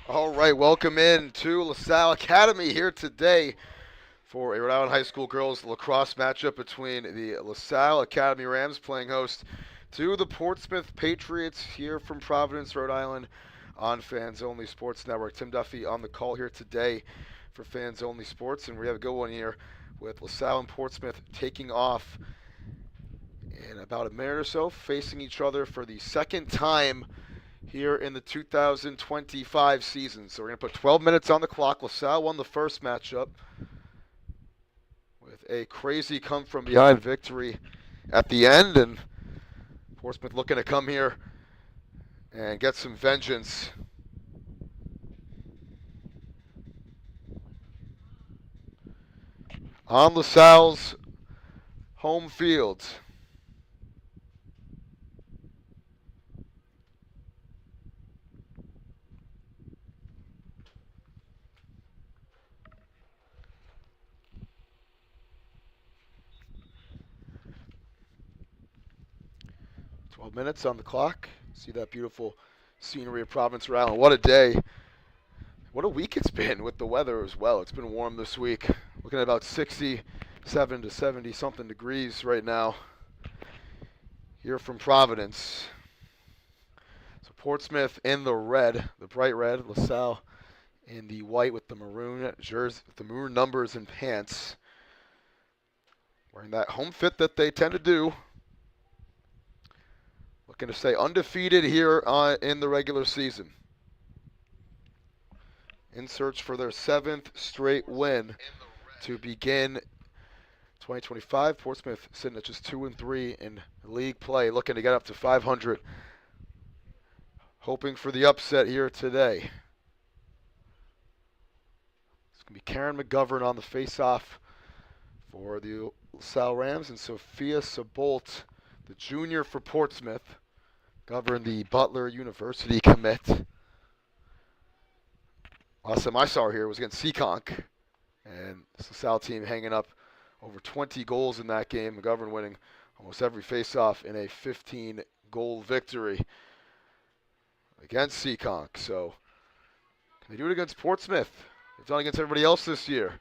All right, welcome in to LaSalle Academy here today for a Rhode Island High School girls lacrosse matchup between the LaSalle Academy Rams playing host to the Portsmouth Patriots here from Providence, Rhode Island on Fans Only Sports Network. Tim Duffy on the call here today for Fans Only Sports, and we have a good one here with LaSalle and Portsmouth taking off in about a minute or so, facing each other for the second time here in the 2025 season. So we're going to put 12 minutes on the clock. LaSalle won the first matchup with a crazy come from behind victory at the end, and Portsmouth looking to come here and get some vengeance on LaSalle's home field. 12 minutes on the clock. See that beautiful scenery of Providence, Rhode Island. What a day. What a week it's been with the weather as well. It's been warm this week. Looking at about 67 to 70 something degrees right now here from Providence. So Portsmouth in the red, the bright red. LaSalle in the white with the maroon jersey, with the maroon numbers and pants. Wearing that home fit that they tend to do. Looking to stay undefeated here in the regular season. In search for their 7th straight win to begin 2025. Portsmouth sitting at just 2-3 in league play, looking to get up to 500. Hoping for the upset here today. It's going to be Karen McGovern on the face-off for the LaSalle Rams, and Sophia Sabolt, the junior for Portsmouth, governed the Butler University commit. Last time I saw her here was against Seekonk, and the LaSalle team hanging up over 20 goals in that game. McGovern winning almost every face-off in a 15-goal victory against Seekonk. So, can they do it against Portsmouth? They've done it against everybody else this year.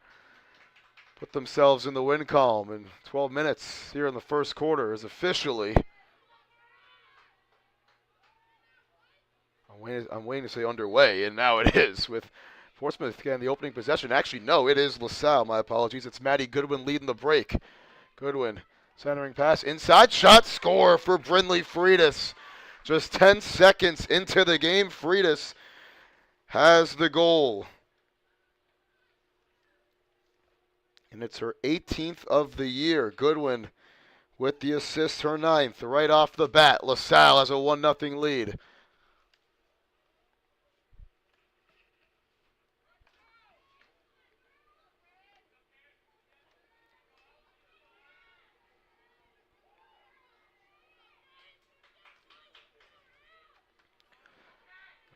Put themselves in the win column, and 12 minutes here in the first quarter is officially, I'm waiting to say underway, and now it is with Portsmouth getting the opening possession. Actually, no, it is LaSalle. My apologies. It's Maddie Goodwin leading the break. Goodwin, centering pass, inside shot, score for Brindley Freitas. Just 10 seconds into the game, Freitas has the goal. And it's her 18th of the year. Goodwin with the assist, her 9th. Right off the bat, LaSalle has a 1-0 lead.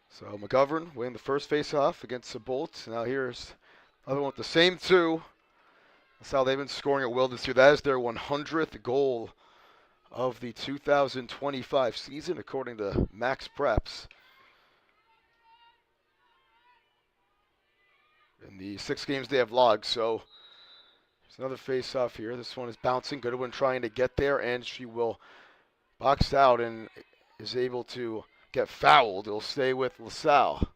So McGovern winning the first face-off against Sabolt. Now here's another one with the same two. That's how they've been scoring at will this year. That is their 100th goal of the 2025 season, according to Max Preps. In the 6 games they have logged, so there's another face-off here. This one is bouncing. Goodwin trying to get there, and she will box out and is able to get fouled. It'll stay with LaSalle.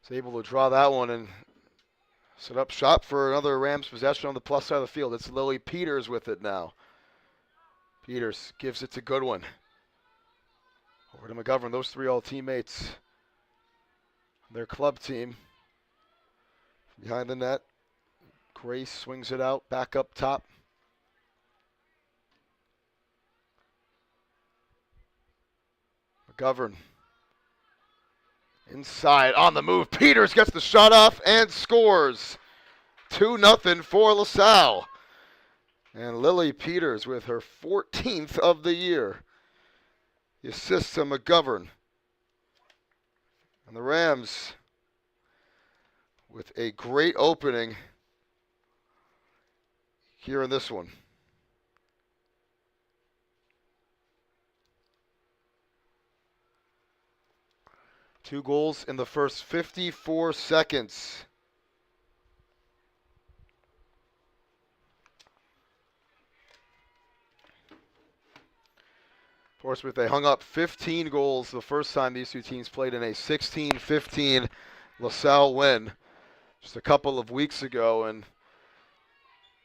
Is able to draw that one and set up shop for another Rams possession on the plus side of the field. It's Lily Peters with it now. Peters gives it to Goodwin. Over to McGovern. Those three all teammates. Their club team. Behind the net. Grace swings it out. Back up top. McGovern. Inside, on the move. Peters gets the shot off and scores. 2-0 for LaSalle. And Lily Peters with her 14th of the year. The assist to McGovern. And the Rams with a great opening here in this one. 2 goals in the first 54 seconds. Portsmouth, they hung up 15 goals the first time these two teams played in a 16-15 LaSalle win just a couple of weeks ago, and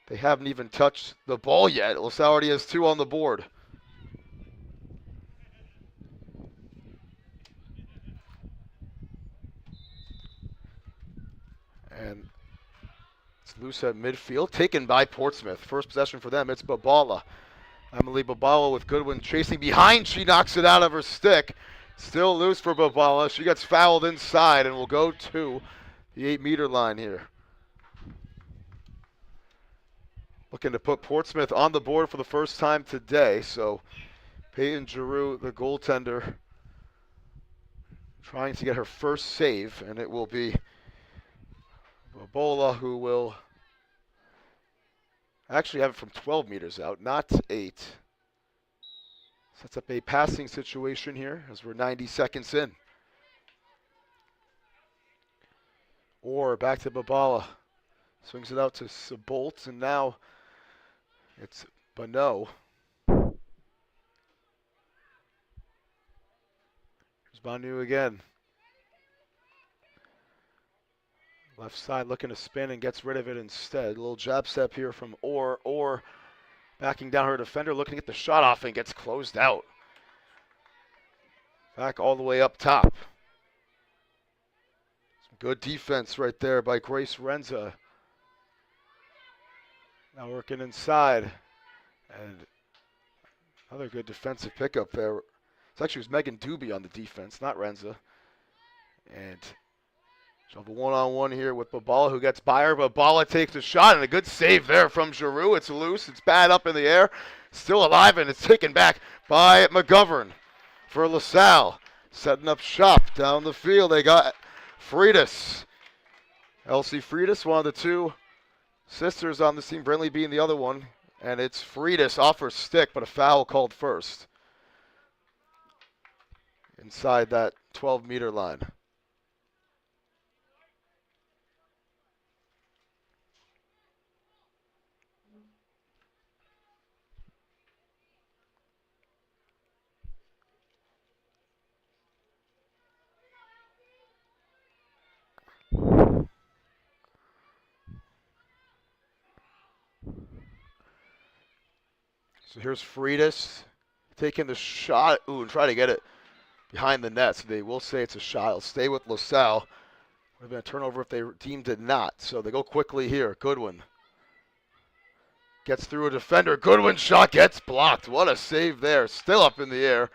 they haven't even touched the ball yet. LaSalle already has 2 on the board. And it's loose at midfield, taken by Portsmouth. First possession for them, it's Babala. Emily Babala with Goodwin chasing behind. She knocks it out of her stick. Still loose for Babala. She gets fouled inside and will go to the 8-meter line here. Looking to put Portsmouth on the board for the first time today. So Peyton Giroux, the goaltender, trying to get her first save, and it will be Babala who will actually have it from 12 meters out, not 8. Sets up a passing situation here as we're 90 seconds in. Or back to Babala. Swings it out to Sabolt, and now it's Bonneau. Here's Bonneau again. Left side looking to spin and gets rid of it instead. A little jab step here from Orr. Orr backing down her defender, looking to get the shot off and gets closed out. Back all the way up top. Some good defense right there by Grace Renza. Now working inside. And another good defensive pickup there. It's actually was Megan Doobie on the defense, not Renza. And she'll have a one-on-one here with Babala, who gets by her. Babala takes a shot, and a good save there from Giroux. It's loose. It's bad up in the air. Still alive, and it's taken back by McGovern for LaSalle. Setting up shop down the field. They got Freitas. Elsie Freitas, one of the 2 sisters on this team, Brinley being the other one. And it's Freitas off her stick, but a foul called first. Inside that 12-meter line. So here's Freitas taking the shot. Ooh, and try to get it behind the net. So they will say it's a shot. It'll stay with LaSalle. Would have been a turnover if they deemed it not. So they go quickly here. Goodwin gets through a defender. Goodwin shot gets blocked. What a save there. Still up in the air.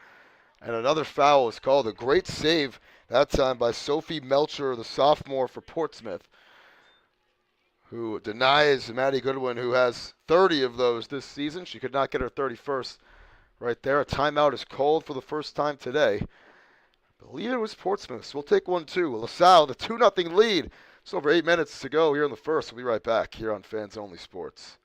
And another foul is called. A great save that time by Sophie Melcher, the sophomore for Portsmouth, who denies Maddie Goodwin, who has 30 of those this season. She could not get her 31st right there. A timeout is called for the first time today. I believe it was Portsmouth, so we'll take 1-2. LaSalle, the 2-0 lead. It's over 8 minutes to go here in the first. We'll be right back here on Fans Only Sports.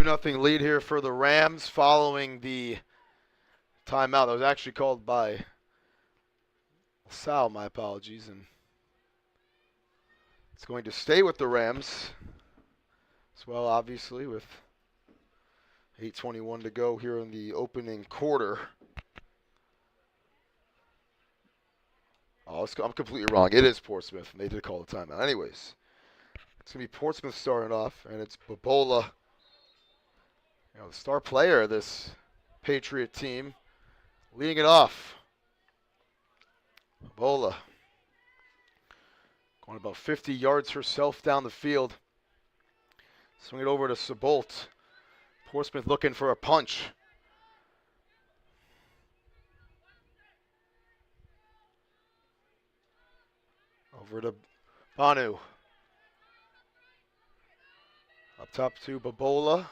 Nothing lead here for the Rams following the timeout that was actually called by Salle. My apologies, and it's going to stay with the Rams as well, obviously, with 8:21 to go here in the opening quarter. Oh, I'm completely wrong. It is Portsmouth, and they did call the timeout. Anyways, it's going to be Portsmouth starting off, and it's Babola, the star player of this Patriot team, leading it off. Babola going about 50 yards herself down the field. Swing it over to Sabolt. Portsmouth looking for a punch. Over to Banu. Up top to Babola.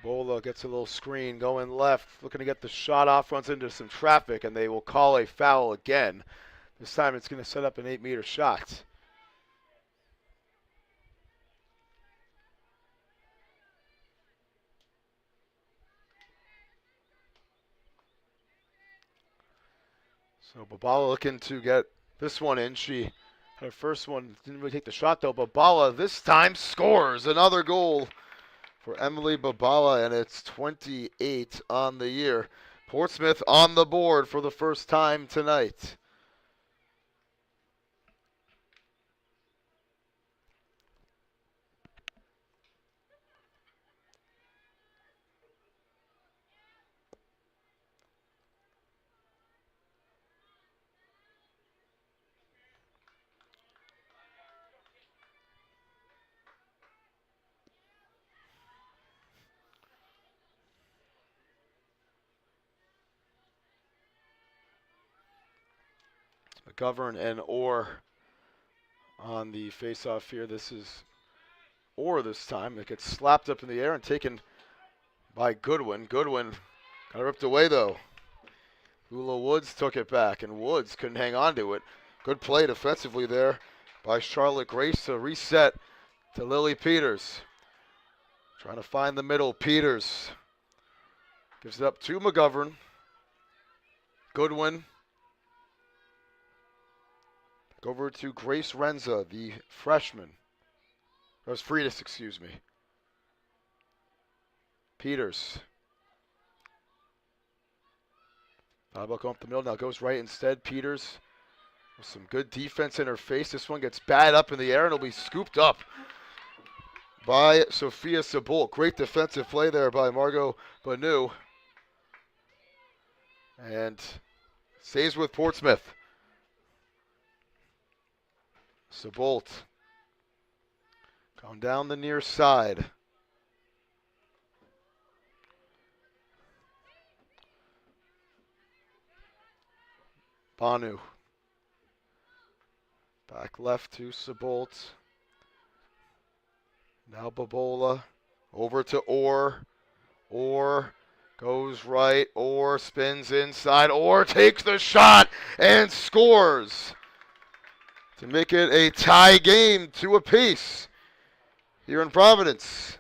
Babola gets a little screen going left, looking to get the shot off, runs into some traffic, and they will call a foul again. This time it's going to set up an 8-meter shot. So Babola looking to get this one in. She had her first one, didn't really take the shot though. Babola this time scores another goal for Emily Babola, and it's 28 on the year. Portsmouth on the board for the first time tonight. McGovern and Orr on the face-off here. This is Orr this time. It gets slapped up in the air and taken by Goodwin. Goodwin got ripped away though. Hula Woods took it back, and Woods couldn't hang on to it. Good play defensively there by Charlotte Grace to reset to Lily Peters. Trying to find the middle. Peters gives it up to McGovern. Goodwin. Back over to Grace Renza, the freshman. That was Freitas, excuse me. Peters. Thought going up the middle, now goes right instead. Peters with some good defense in her face. This one gets batted up in the air and it'll be scooped up by Sophia Sabolt. Great defensive play there by Margot Banu. And stays with Portsmouth. Sabolt going down the near side. Banu. Back left to Sabolt. Now Babola. Over to Orr. Orr goes right. Orr spins inside. Orr takes the shot and scores to make it a tie game, 2 apiece here in Providence.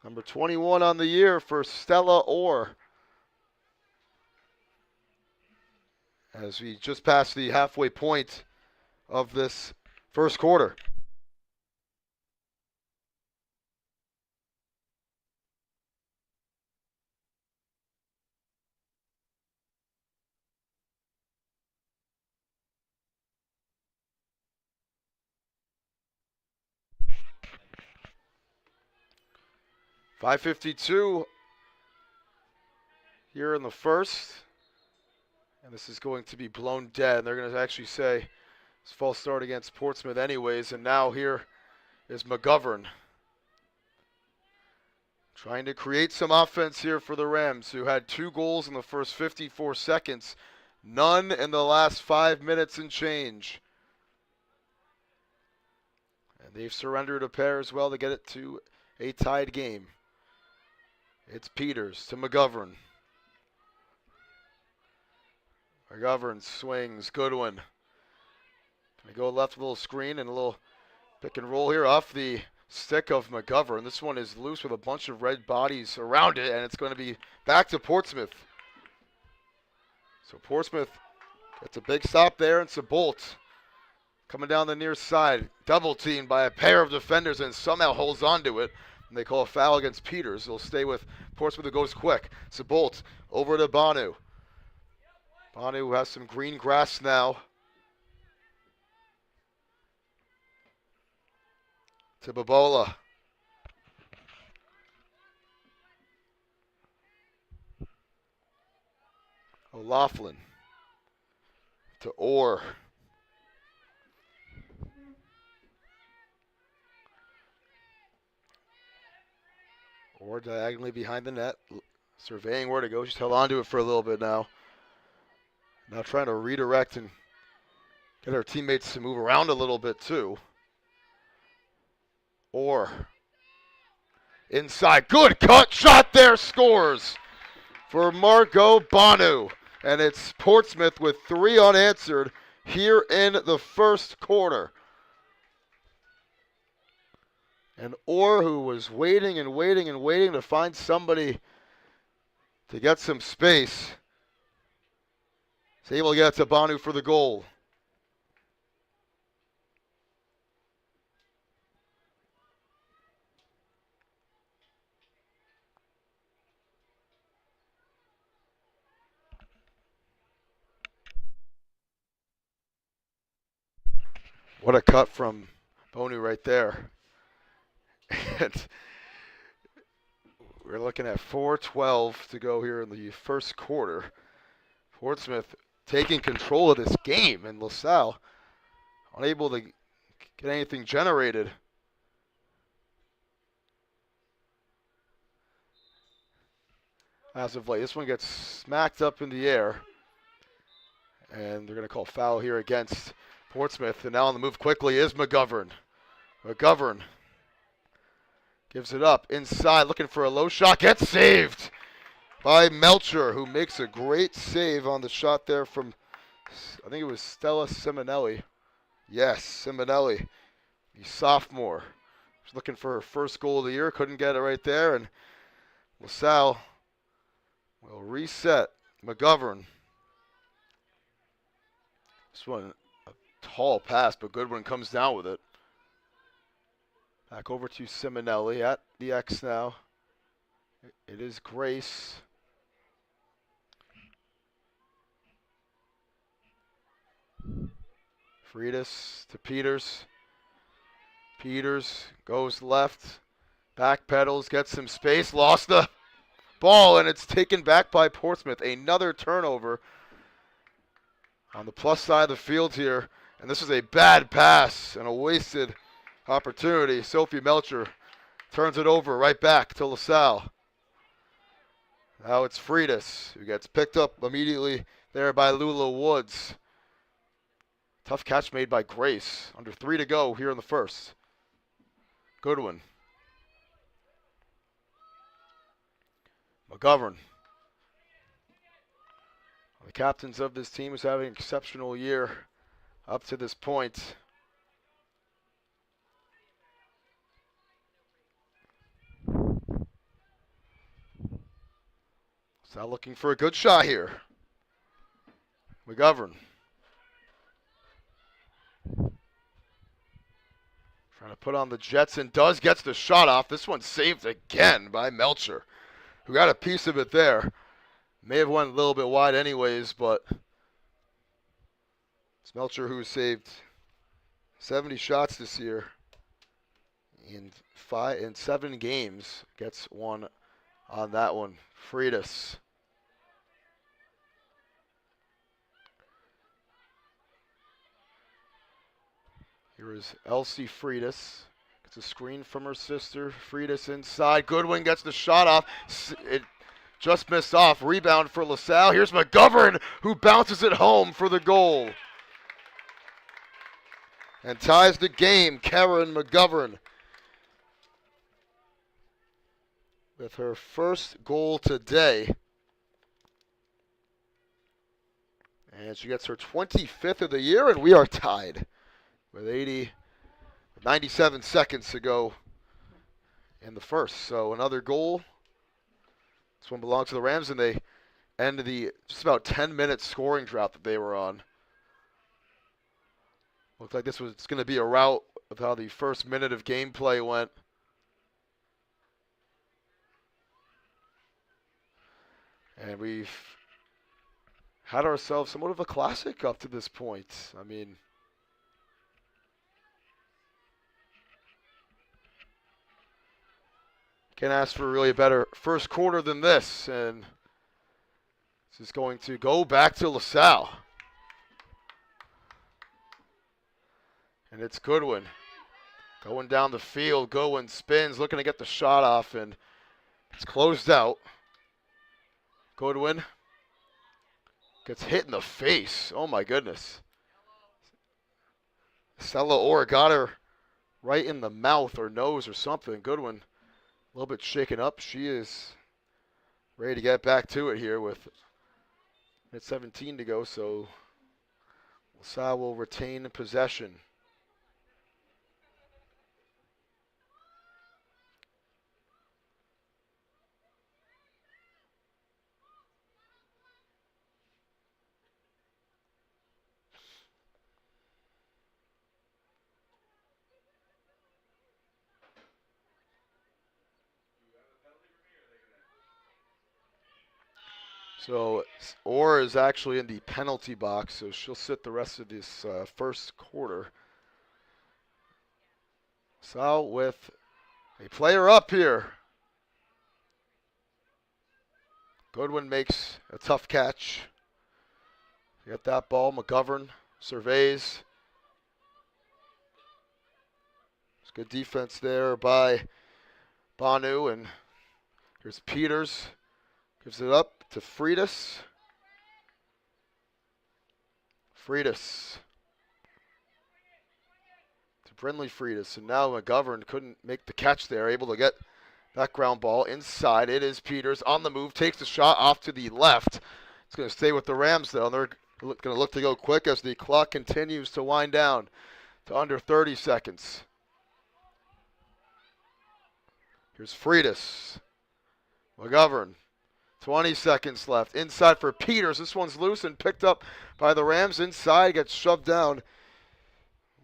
Number 21 on the year for Stella Orr. As we just passed the halfway point of this first quarter. .552 here in the first. And this is going to be blown dead. They're going to actually say it's false start against Portsmouth anyways. And now here is McGovern trying to create some offense here for the Rams, who had 2 goals in the first 54 seconds. None in the last 5 minutes and change. And they've surrendered a pair as well to get it to a tied game. It's Peters to McGovern. McGovern swings. Goodwin. Gonna go left, a little screen and a little pick and roll here off the stick of McGovern. This one is loose with a bunch of red bodies around it, and it's going to be back to Portsmouth. So Portsmouth It's a big stop there, and Sabolt coming down the near side. Double teamed by a pair of defenders and somehow holds on to it. And they call a foul against Peters. He'll stay with Portsmouth, who goes quick. Sabolt over to Banu. Banu has some green grass now. To Babola. O'Laughlin. To Orr. Orr diagonally behind the net. Surveying where to go. She's held on to it for a little bit now. Now trying to redirect and get her teammates to move around a little bit too. Orr. Inside. Good cut shot there. Scores for Margot Banu. And it's Portsmouth with 3 unanswered here in the first quarter. And Orr, who was waiting and waiting and waiting to find somebody to get some space, is able to get to Banu for the goal. What a cut from Bonu right there. And we're looking at 4:12 to go here in the first quarter. Portsmouth taking control of this game, and LaSalle unable to get anything generated. As of late, this one gets smacked up in the air, and they're going to call foul here against Portsmouth. And now on the move quickly is McGovern. McGovern gives it up inside, looking for a low shot. Gets saved by Melcher, who makes a great save on the shot there from, I think it was Stella Simonelli. Yes, Simonelli, the sophomore. She's looking for her first goal of the year. Couldn't get it right there. And LaSalle will reset. McGovern. This one, a tall pass, but Goodwin comes down with it. Back over to Simonelli at the X now. It is Grace. Freitas to Peters. Peters goes left. Back pedals, gets some space, lost the ball, and it's taken back by Portsmouth. Another turnover on the plus side of the field here. And this is a bad pass and a wasted opportunity. Sophie Melcher turns it over right back to LaSalle. Now it's Freitas, who gets picked up immediately there by Lula Woods. Tough catch made by Grace. Under 3 to go here in the first. Goodwin. McGovern. The captains of this team is having an exceptional year up to this point. So looking for a good shot here. McGovern. Trying to put on the Jets and gets the shot off. This one's saved again by Melcher, who got a piece of it there. May have went a little bit wide anyways, but it's Melcher who saved 70 shots this year in 7 games. Gets one on that one. Freitas. Here is Elsie Freitas. Gets a screen from her sister. Freitas inside. Goodwin gets the shot off. It just missed off. Rebound for LaSalle. Here's McGovern, who bounces it home for the goal. And ties the game. Karen McGovern with her first goal today. And she gets her 25th of the year, and we are tied with 97 seconds to go in the first. So another goal. This one belongs to the Rams, and they end the just about 10-minute scoring drought that they were on. Looked like this was going to be a rout with how the first minute of gameplay went. And we've had ourselves somewhat of a classic up to this point. I mean, can't ask for really a better first quarter than this. And this is going to go back to LaSalle. And it's Goodwin going down the field. Goodwin spins, looking to get the shot off, and it's closed out. Goodwin gets hit in the face. Oh, my goodness. Salle got her right in the mouth or nose or something. Goodwin a little bit shaken up. She is ready to get back to it here with 17 to go, so LaSalle will retain possession. So Orr is actually in the penalty box, so she'll sit the rest of this first quarter. Salle with a player up here. Goodwin makes a tough catch. Get that ball. McGovern surveys. It's good defense there by Banu, and here's Peters. Gives it up to Freitas. Freitas. To Brindley Freitas. And now McGovern couldn't make the catch there. Able to get that ground ball inside. It is Peters on the move. Takes the shot off to the left. It's going to stay with the Rams, though. They're going to look to go quick as the clock continues to wind down to under 30 seconds. Here's Freitas. McGovern. 20 seconds left. Inside for Peters. This one's loose and picked up by the Rams. Inside, gets shoved down.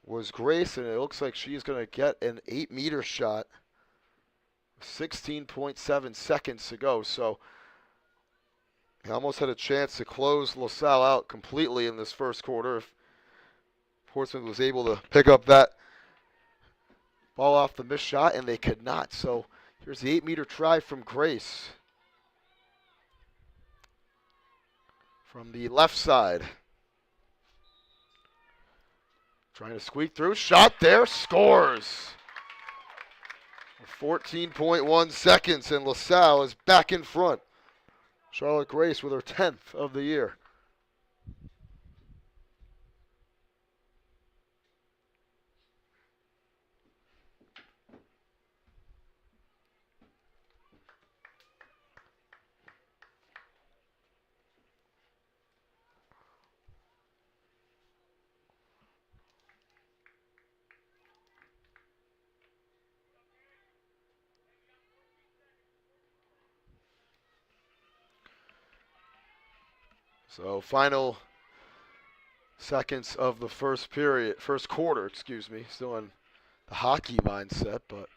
Was Grace, and it looks like she's going to get an 8-meter shot. 16.7 seconds to go. So he almost had a chance to close LaSalle out completely in this first quarter if Portsmouth was able to pick up that ball off the missed shot, and they could not. So here's the 8-meter try from Grace. From the left side. Trying to squeak through. Shot there. Scores. 14.1 seconds, and LaSalle is back in front. Charlotte Grace with her 10th of the year. So final seconds of the first quarter, still in the hockey mindset, but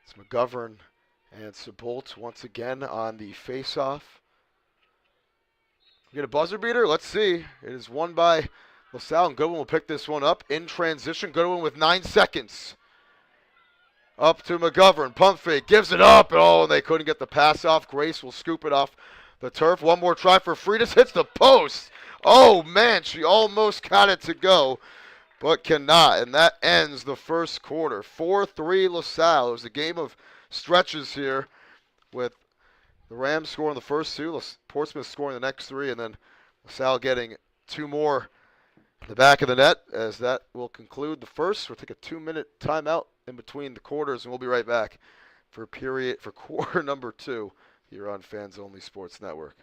it's McGovern and Sabolt once again on the face-off. We get a buzzer beater? Let's see. It is won by LaSalle, and Goodwin will pick this one up in transition. Goodwin with 9 seconds. Up to McGovern. Pump fake. Gives it up. Oh, and they couldn't get the pass off. Grace will scoop it off the turf. One more try for Freitas. Hits the post. Oh, man. She almost got it to go, but cannot. And that ends the first quarter. 4-3 LaSalle. It was a game of stretches here with the Rams scoring the first two, Portsmouth scoring the next three, and then LaSalle getting 2 more in the back of the net, as that will conclude the first. We'll take a 2-minute timeout in between the quarters, and we'll be right back for quarter number 2 here on Fans Only Sports Network.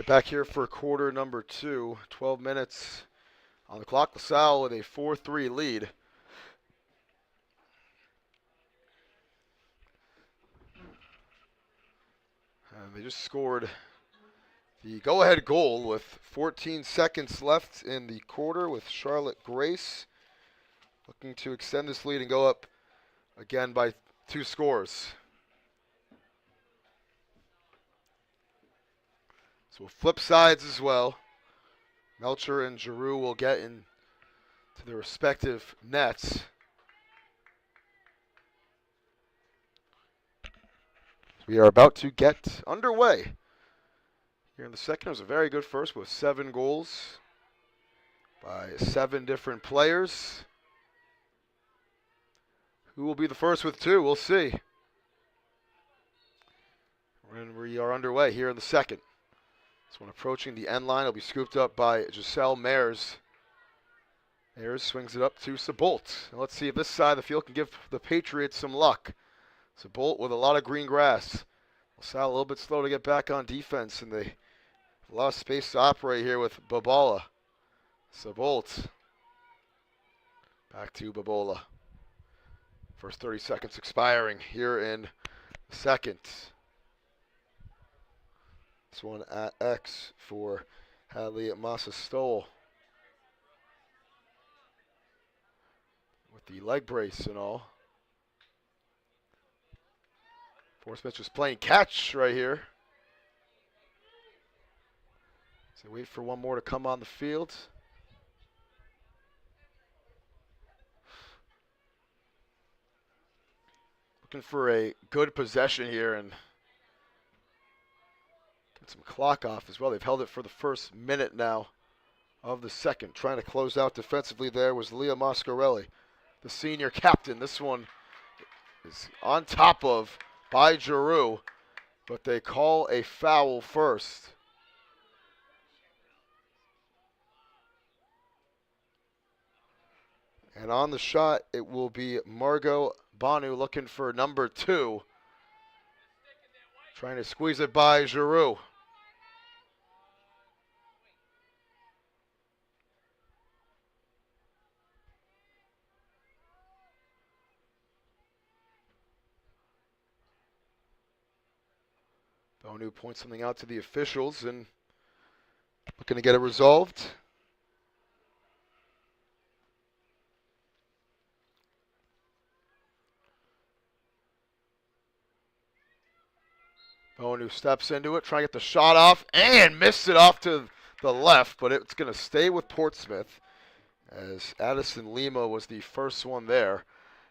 Right back here for quarter number 2. 12 minutes on the clock. LaSalle with a 4-3 lead. And they just scored the go-ahead goal with 14 seconds left in the quarter with Charlotte Grace looking to extend this lead and go up again by 2 scores. So we'll flip sides as well. Melcher and Giroux will get into their respective nets. We are about to get underway. Here in the second, it was a very good first with 7 goals by 7 different players. Who will be the first with 2? We'll see. And we are underway here in the second. This one approaching the end line. It'll be scooped up by Giselle Mayers. Mayers swings it up to Sabolt. Let's see if this side of the field can give the Patriots some luck. Sabolt with a lot of green grass. LaSalle a little bit slow to get back on defense, and they have a lot of space to operate here with Babala. Sabolt. Back to Babola. First 30 seconds expiring here in the second. This one at X for Hadley Massastole. With the leg brace and all. Portsmouth just playing catch right here. So wait for one more to come on the field. Looking for a good possession here and get some clock off as well. They've held it for the first minute now of the second. Trying to close out defensively there was Leah Mascarelli, the senior captain. This one is on top of by Giroux, but they call a foul first. And on the shot, it will be Margot Banu looking for number 2. Trying to squeeze it by Giroux. Bonu points something out to the officials and looking to get it resolved. Bonu steps into it, trying to get the shot off, and missed it off to the left, but it's going to stay with Portsmouth as Addison Lima was the first one there,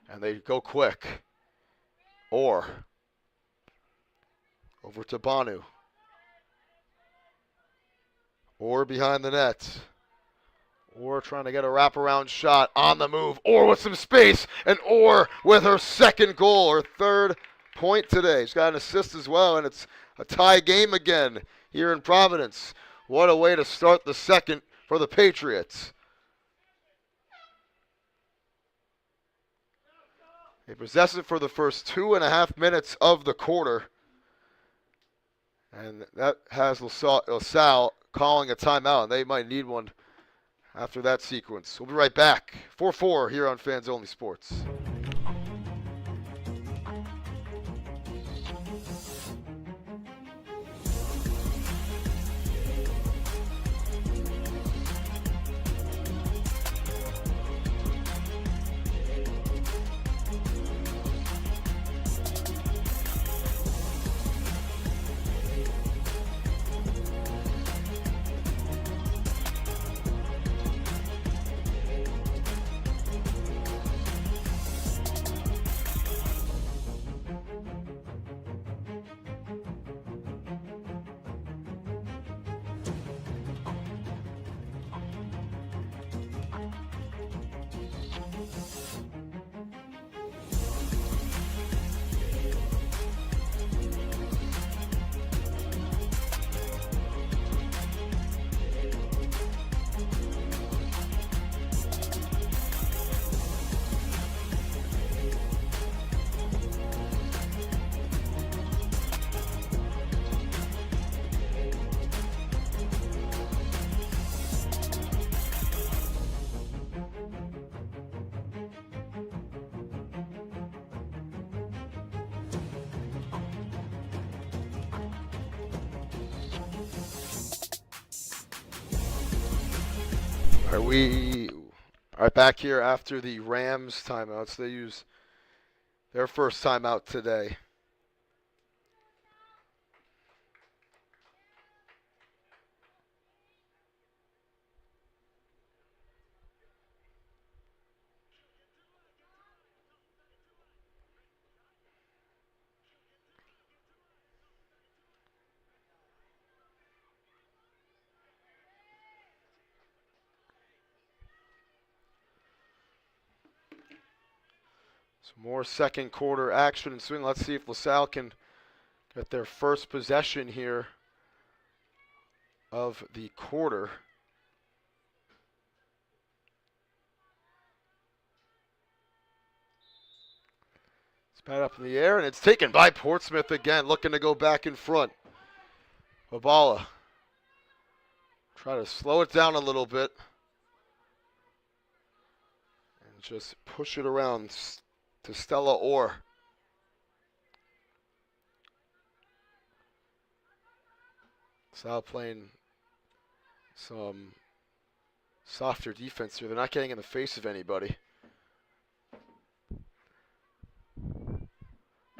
and they go quick. Orr. Over to Banu. Orr behind the net. Orr trying to get a wraparound shot on the move. Orr with some space, and Orr with her second goal, her third point today. She's got an assist as well, and it's a tie game again here in Providence. What a way to start the second for the Patriots. They possess it for the first 2.5 minutes of the quarter. And that has LaSalle calling a timeout, and they might need one after that sequence. We'll be right back. 4-4 here on Fans Only Sports. Are we are back here after the Rams timeouts? They use their first timeout today. Some more second quarter action and swing. Let's see if LaSalle can get their first possession here of the quarter. It's bat up in the air, and it's taken by Portsmouth again, looking to go back in front. Babala try to slow it down a little bit and just push it around to Stella Orr. Sal playing some softer defense here. They're not getting in the face of anybody.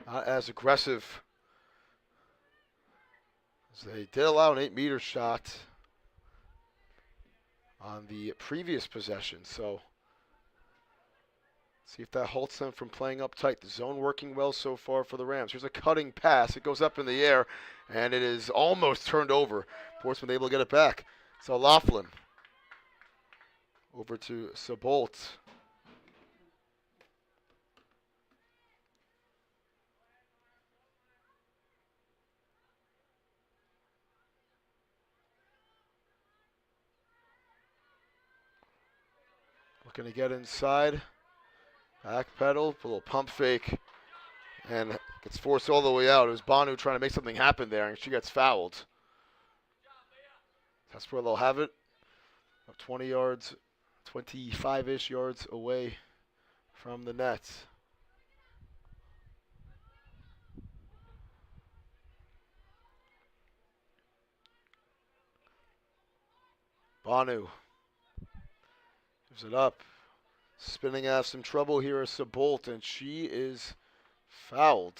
Not as aggressive as they did allow an 8-meter shot on the previous possession. So see if that halts them from playing up tight. The zone working well so far for the Rams. Here's a cutting pass. It goes up in the air, and it is almost turned over. Portsmouth able to get it back. So Laughlin over to Sabolt. Looking to get inside. Back pedal, a little pump fake, and gets forced all the way out. It was Banu trying to make something happen there, and she gets fouled. That's where they'll have it. 20 yards, 25-ish yards away from the net. Banu gives it up. Spinning out some trouble here is Sabolt, and she is fouled.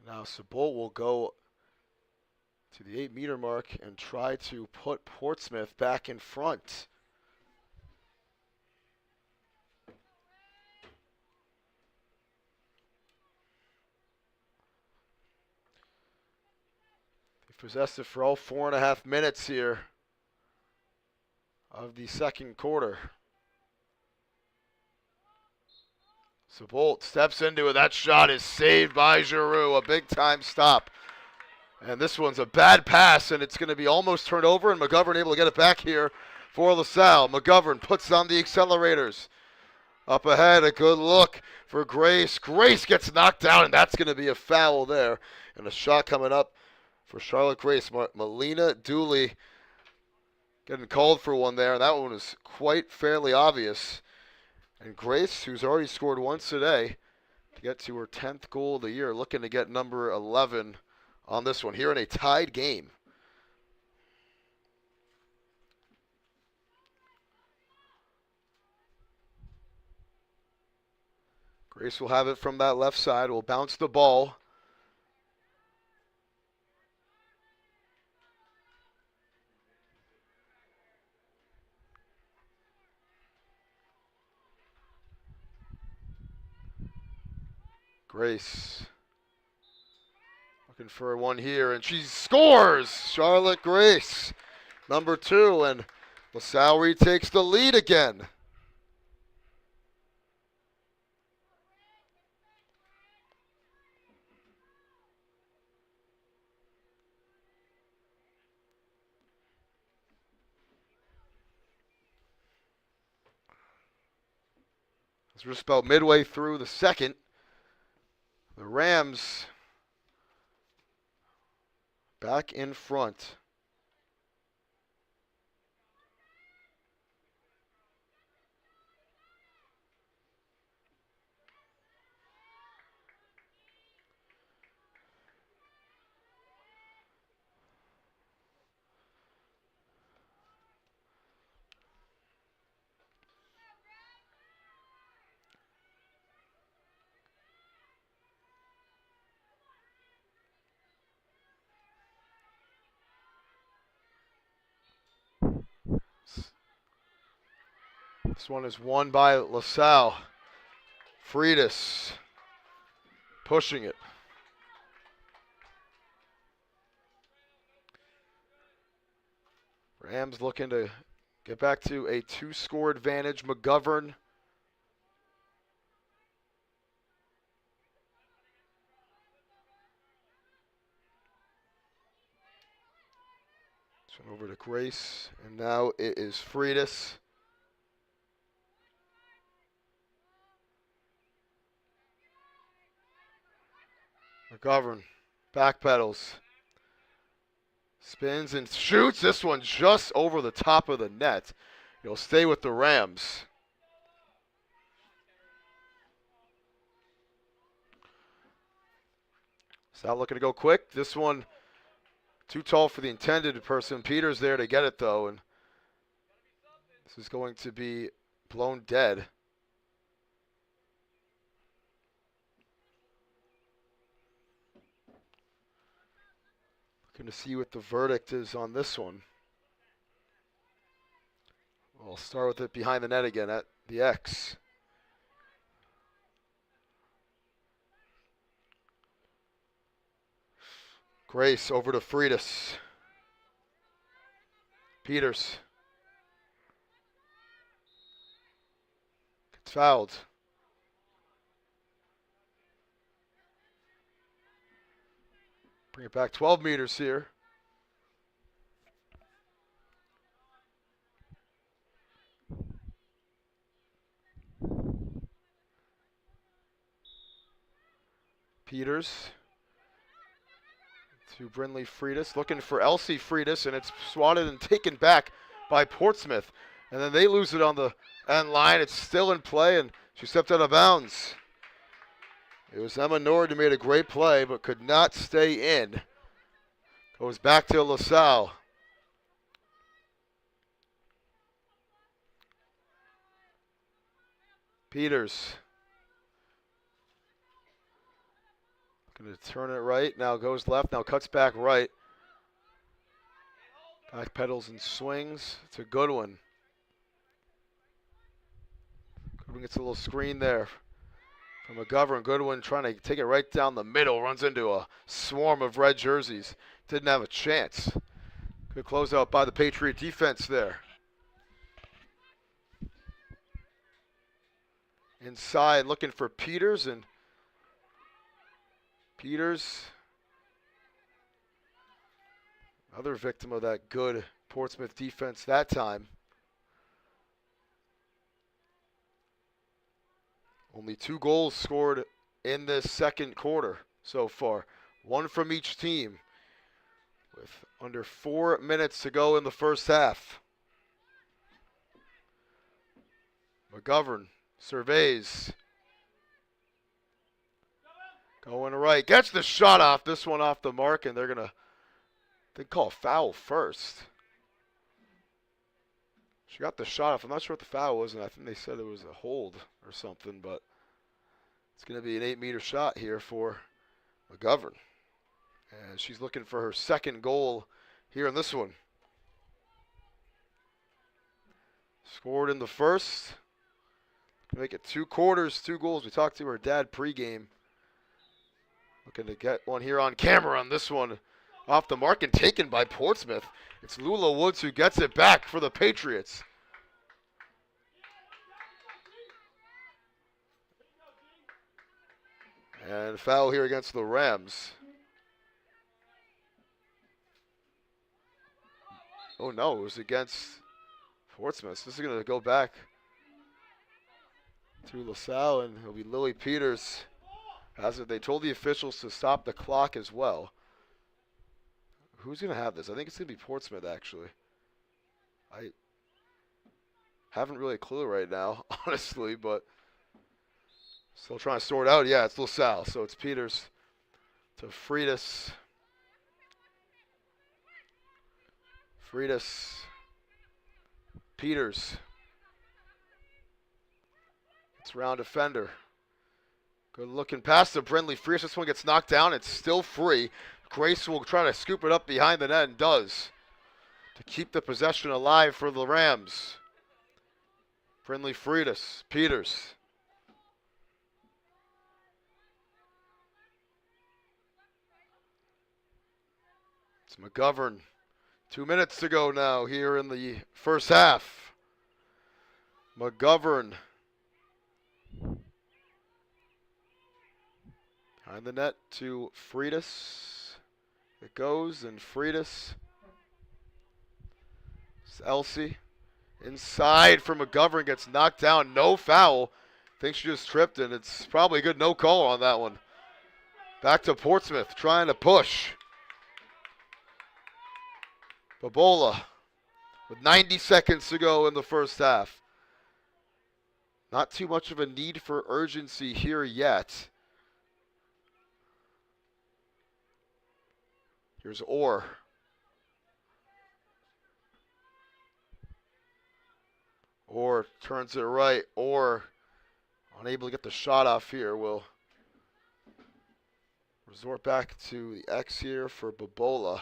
Now Sabolt will go to the 8-meter mark and try to put Portsmouth back in front. They've possessed it for all 4.5 minutes here of the second quarter. Sabolt steps into it. That shot is saved by Giroux. A big-time stop. And this one's a bad pass, and it's going to be almost turned over, and McGovern able to get it back here for LaSalle. McGovern puts on the accelerators. Up ahead, a good look for Grace. Grace gets knocked down, and that's going to be a foul there. And a shot coming up for Charlotte Grace. Melina Dooley getting called for one there, and that one was quite fairly obvious. And Grace, who's already scored once today, to get to her 10th goal of the year, looking to get number 11 on this one here in a tied game. Grace will have it from that left side, will bounce the ball. Grace looking for one here, and she scores! Charlotte Grace, number 2, and LaSalle retakes the lead again. As we're just about midway through the second, the Rams back in front. This one is won by LaSalle. Freitas pushing it. Rams looking to get back to a 2-score advantage. McGovern. This one over to Grace, and now it is Freitas. McGovern backpedals. Spins and shoots. This one just over the top of the net. It'll stay with the Rams. Salle looking to go quick. This one too tall for the intended person. Peters there to get it though, and this is going to be blown dead. Looking to see what the verdict is on this one. We'll start with it behind the net again at the X. Grace over to Freitas. Peters. Gets fouled. Bring it back 12 meters here. Peters to Brindley Freitas, looking for Elsie Freitas, and it's swatted and taken back by Portsmouth. And then they lose it on the end line. It's still in play, and she stepped out of bounds. It was Emma Nord who made a great play, but could not stay in. Goes back to LaSalle. Peters. Going to turn it right. Now goes left. Now cuts back right. Back pedals and swings. It's a good one. Goodwin gets a little screen there from McGovern. Goodwin trying to take it right down the middle. Runs into a swarm of red jerseys. Didn't have a chance. Good closeout by the Patriot defense there. Inside looking for Peters, and Peters, another victim of that good Portsmouth defense that time. Only 2 goals scored in this second quarter so far. 1 from each team with under 4 minutes to go in the first half. McGovern surveys. Going right. Gets the shot off. This one off the mark, and they're going to, they call a foul first. She got the shot off. I'm not sure what the foul was, and I think they said it was a hold or something, but it's going to be an 8-meter shot here for McGovern. And she's looking for her second goal here in this one. Scored in the first. Make it 2 quarters, 2 goals. We talked to her dad pregame. Looking to get one here on camera on this one. Off the mark and taken by Portsmouth. It's Lula Woods who gets it back for the Patriots. And foul here against the Rams. Oh no, it was against Portsmouth. This is going to go back to LaSalle, and it'll be Lily Peters. As they told the officials to stop the clock as well. Who's going to have this? I think it's going to be Portsmouth, actually. I haven't really a clue right now, honestly, but still trying to sort out. Yeah, it's LaSalle, so it's Peters to Freitas. Freitas. Peters. It's round defender. Good looking pass to Brindley Freitas. This one gets knocked down. It's still free. Grace will try to scoop it up behind the net and does to keep the possession alive for the Rams. Friendly Freitas. Peters. It's McGovern. 2 minutes to go now here in the first half. McGovern. Behind the net to Freitas. It goes, and Freitas. Elsie. Inside for McGovern. Gets knocked down. No foul. Thinks she just tripped, and it's probably a good no call on that one. Back to Portsmouth, trying to push. Babola with 90 seconds to go in the first half. Not too much of a need for urgency here yet. Here's Orr. Orr turns it right. Orr, unable to get the shot off here, will resort back to the X here for Babola.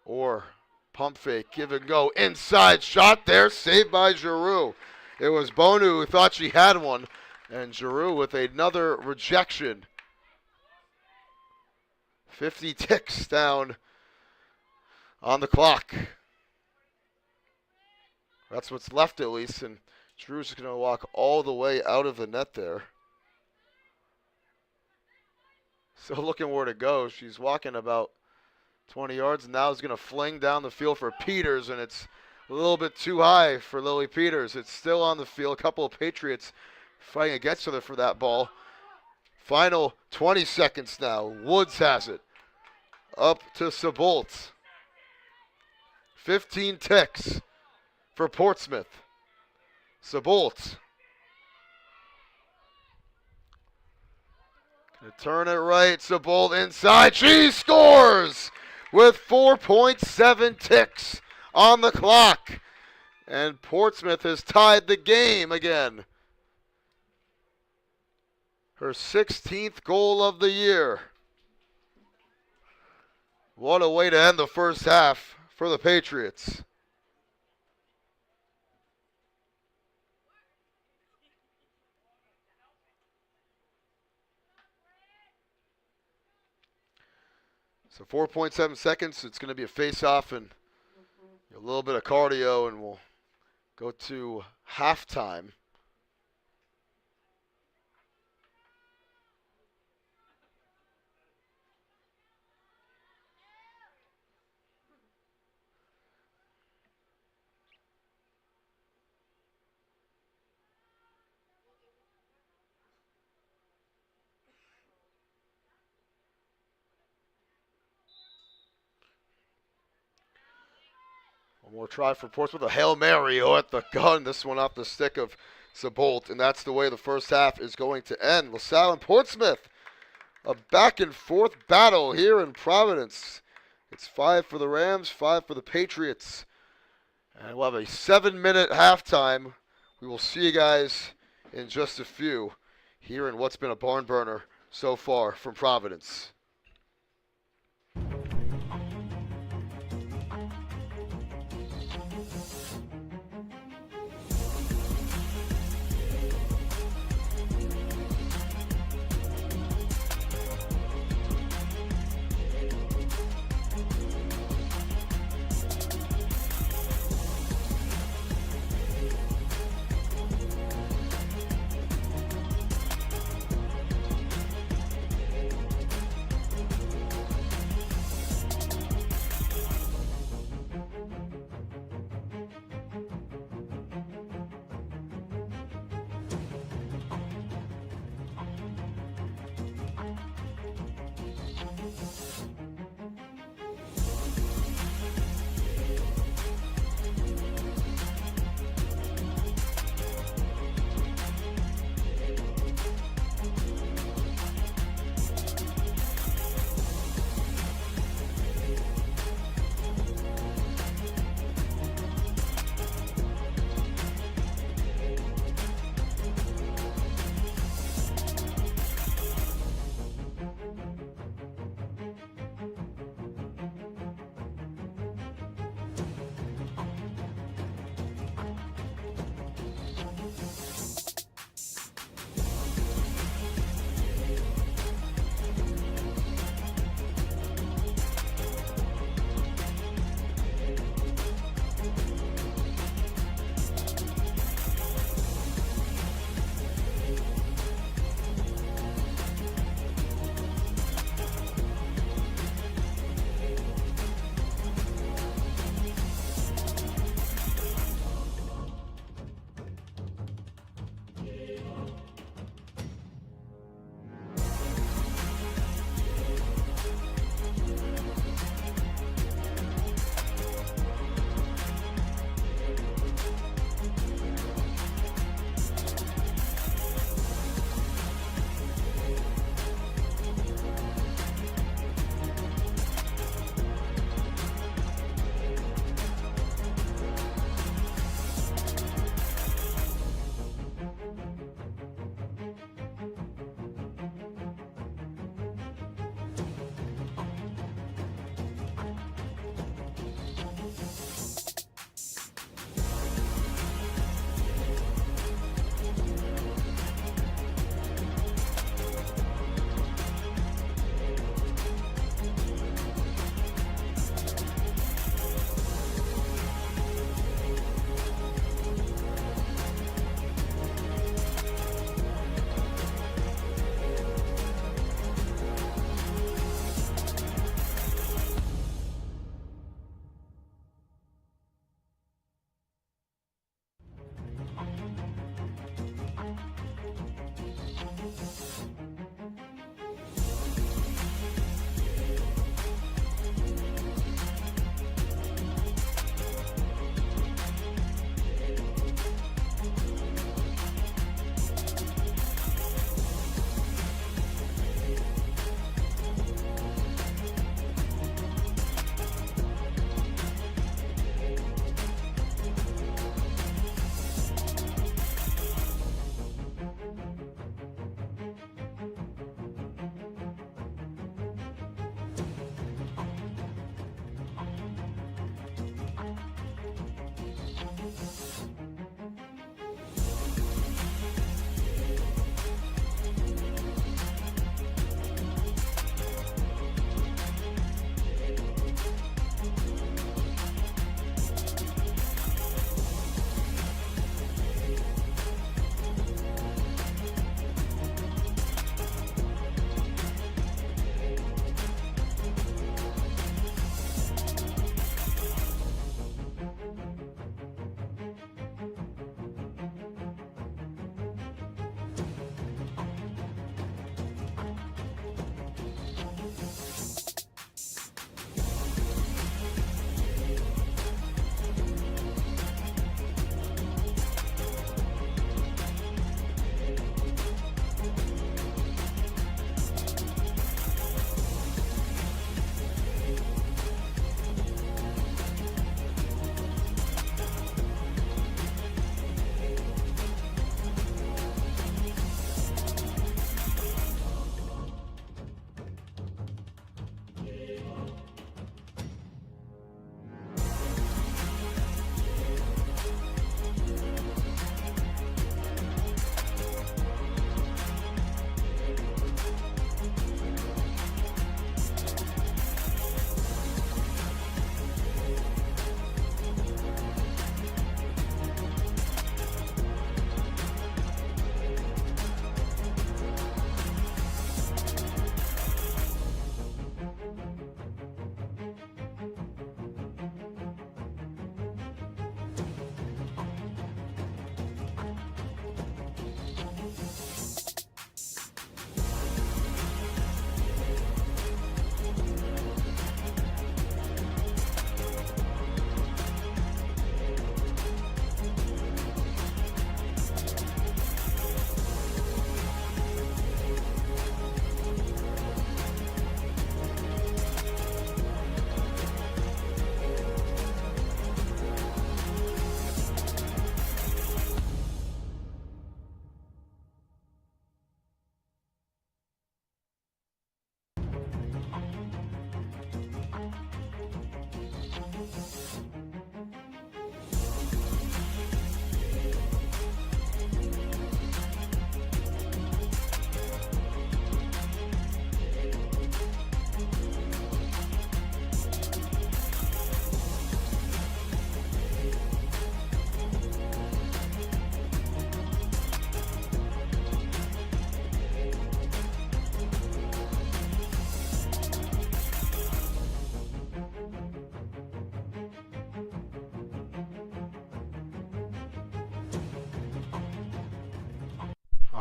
Orr, pump fake, give and go. Inside shot there, saved by Giroux. It was Bonu who thought she had one, and Giroux with another rejection. 50 ticks down on the clock. That's what's left at least, and Giroux's just going to walk all the way out of the net there. Still looking where to go. She's walking about 20 yards, and now is going to fling down the field for Peters, and it's a little bit too high for Lily Peters. It's still on the field. A couple of Patriots fighting against her for that ball. Final 20 seconds now. Woods has it. Up to Sabolt. 15 ticks for Portsmouth. Sabolt. Gonna turn it right. Sabolt inside. She scores with 4.7 ticks on the clock. And Portsmouth has tied the game again. Her 16th goal of the year. What a way to end the first half for the Patriots. So 4.7 seconds. It's going to be a face-off and a little bit of cardio, and we'll go to halftime. One more try for Portsmouth. A Hail Mary at the gun. This one off the stick of Sabolt. And that's the way the first half is going to end. LaSalle and Portsmouth. A back and forth battle here in Providence. It's 5 for the Rams, 5 for the Patriots. And we'll have a 7-minute halftime. We will see you guys in just a few here in what's been a barn burner so far from Providence.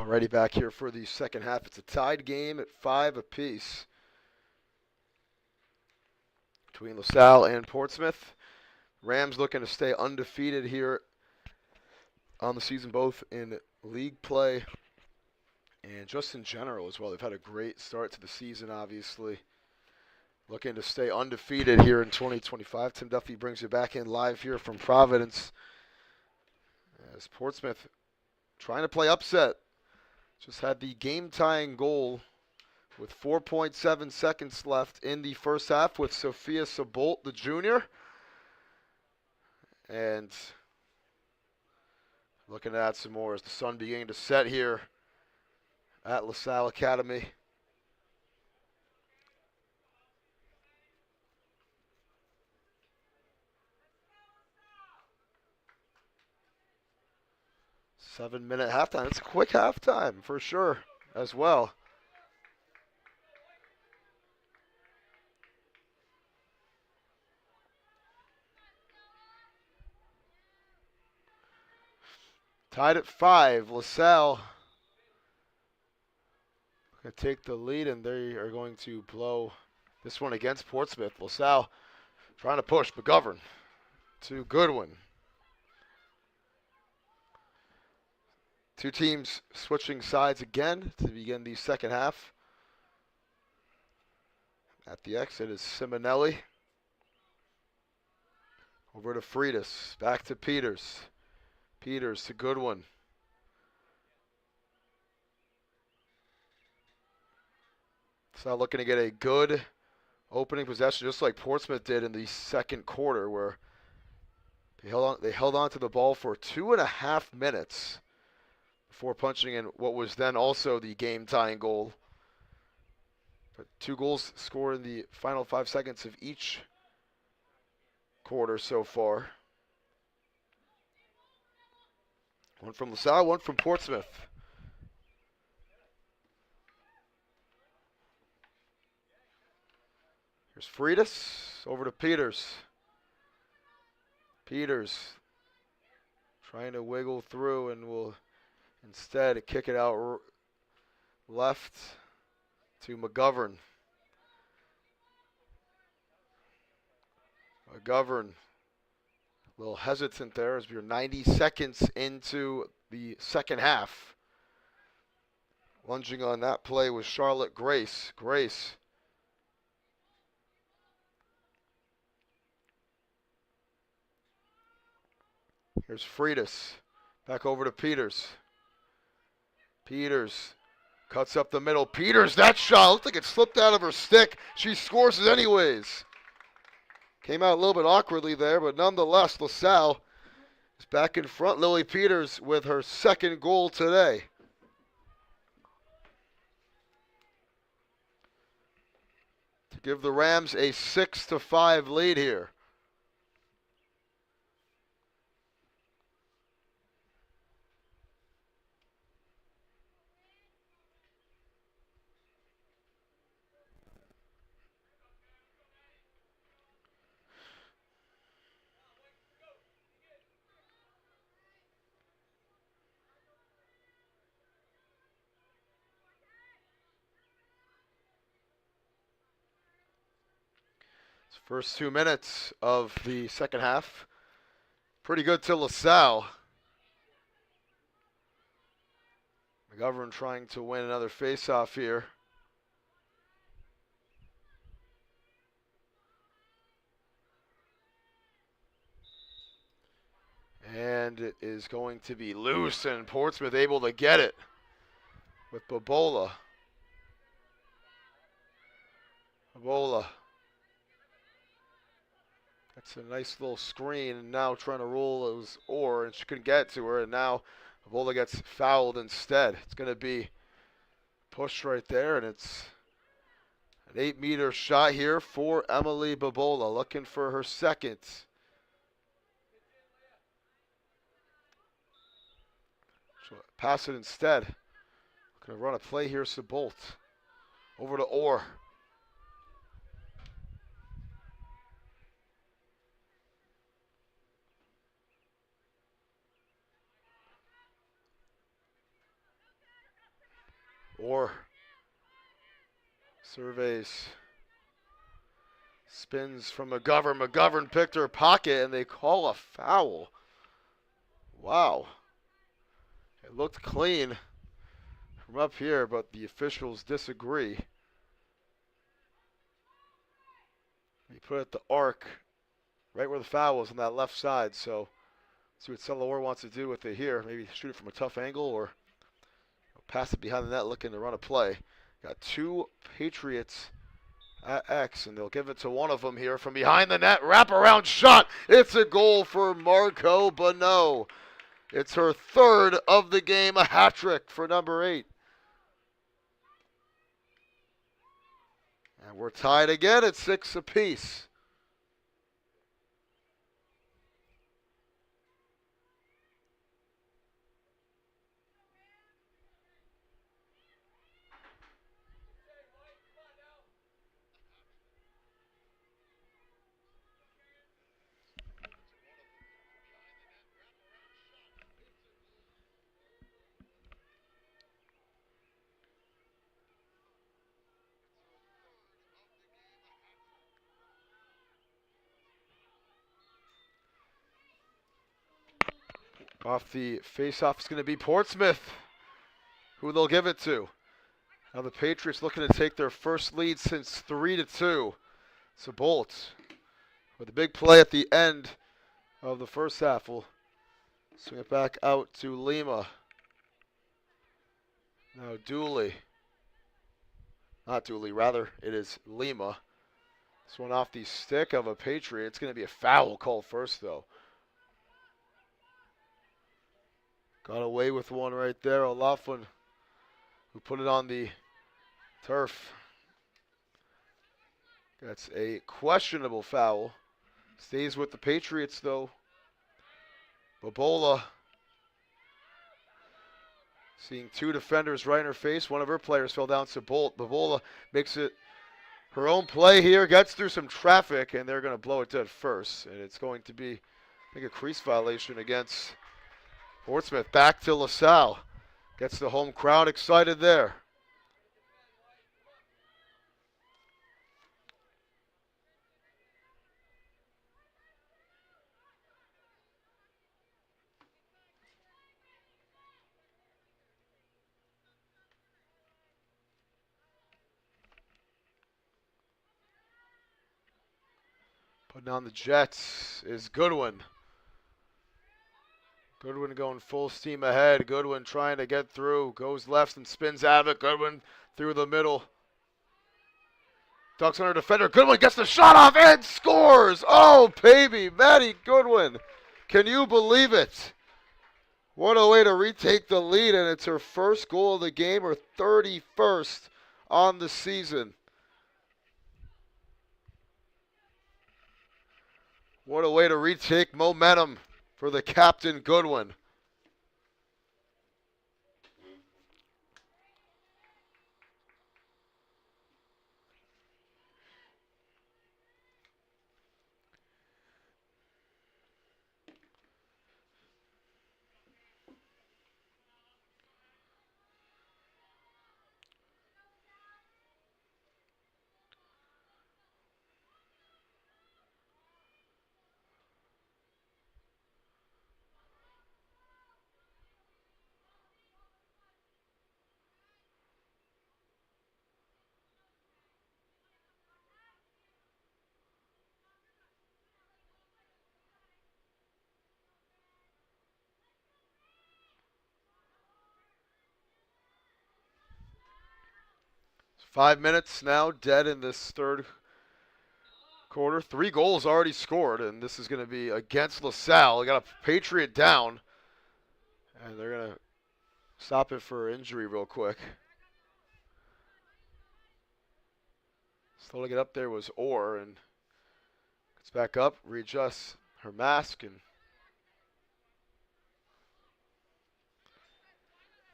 Alrighty, back here for the second half. It's a tied game at 5 apiece between LaSalle and Portsmouth. Rams looking to stay undefeated here on the season, both in league play and just in general as well. They've had a great start to the season, obviously. Looking to stay undefeated here in 2025. Tim Duffy brings you back in live here from Providence. As Portsmouth trying to play upset. Just had the game-tying goal with 4.7 seconds left in the first half with Sophia Sabolt, the junior. And looking to add some more as the sun beginning to set here at LaSalle Academy. Seven-minute halftime. It's a quick halftime for sure as well. Tied at 5. LaSalle going to take the lead, and they are going to blow this one against Portsmouth. LaSalle trying to push McGovern to Goodwin. Two teams switching sides again to begin the second half. At the exit is Simonelli. Over to Freitas. Back to Peters. Peters to Goodwin. So looking to get a good opening possession, just like Portsmouth did in the second quarter, where they held on to the ball for 2.5 minutes before punching in what was then also the game-tying goal. But 2 goals scored in the final 5 seconds of each quarter so far. One from LaSalle, one from Portsmouth. Here's Freitas, over to Peters. Peters trying to wiggle through and will instead kick it out left to McGovern. McGovern, a little hesitant there as we're 90 seconds into the second half. Lunging on that play was Charlotte Grace. Grace. Here's Freitas. Back over to Peters. Peters cuts up the middle. Peters, that shot looked like it slipped out of her stick. She scores it anyways. Came out a little bit awkwardly there, but nonetheless, LaSalle is back in front. Lily Peters with her second goal today. To give the Rams a 6-5 lead here. First 2 minutes of the second half. Pretty good to LaSalle. McGovern trying to win another face-off here. And it is going to be loose, and Portsmouth able to get it with Bobola. Bobola. That's a nice little screen, and now trying to roll those Orr, and she couldn't get to her, and now Bobola gets fouled instead. It's going to be pushed right there, and it's an 8-meter shot here for Emily Bobola, looking for her second. She'll pass it instead. Going to run a play here, Sabolt. Over to Orr. Or surveys. Spins from McGovern. McGovern picked her pocket, and they call a foul. Wow. It looked clean from up here, but the officials disagree. He put it at the arc, right where the foul was on that left side. So, see what Salle wants to do with it here. Maybe shoot it from a tough angle or pass it behind the net looking to run a play. Got two Patriots at X, and they'll give it to one of them here from behind the net. Wraparound shot. It's a goal for Marco Bonneau. It's her third of the game, a hat trick for number 8. And we're tied again at 6 apiece. Off the face-off is going to be Portsmouth, who they'll give it to. Now the Patriots looking to take their first lead since 3-2. So Bolt with a big play at the end of the first half will swing it back out to Lima. Now Dooley. Not Dooley, rather it is Lima. This one off the stick of a Patriot. It's going to be a foul called first, though. Got away with one right there. O'Loughlin, who put it on the turf. That's a questionable foul. Stays with the Patriots, though. Babola seeing two defenders right in her face. One of her players fell down to Bolt. Babola makes it her own play here. Gets through some traffic, and they're going to blow it dead first. And it's going to be, I think, a crease violation against Portsmouth. Back to LaSalle. Gets the home crowd excited there. Putting on the Jets is Goodwin. Goodwin going full steam ahead. Goodwin trying to get through. Goes left and spins out of it. Goodwin through the middle. Ducks under defender. Goodwin gets the shot off and scores. Oh, baby. Maddie Goodwin. Can you believe it? What a way to retake the lead, and it's her first goal of the game, her 31st on the season. What a way to retake momentum for the captain, Goodwin. Five minutes now dead in this third quarter. 3 goals already scored, and this is going to be against LaSalle. They got a Patriot down, and they're going to stop it for injury real quick. Slow to get up there was Orr, and gets back up, readjusts her mask, and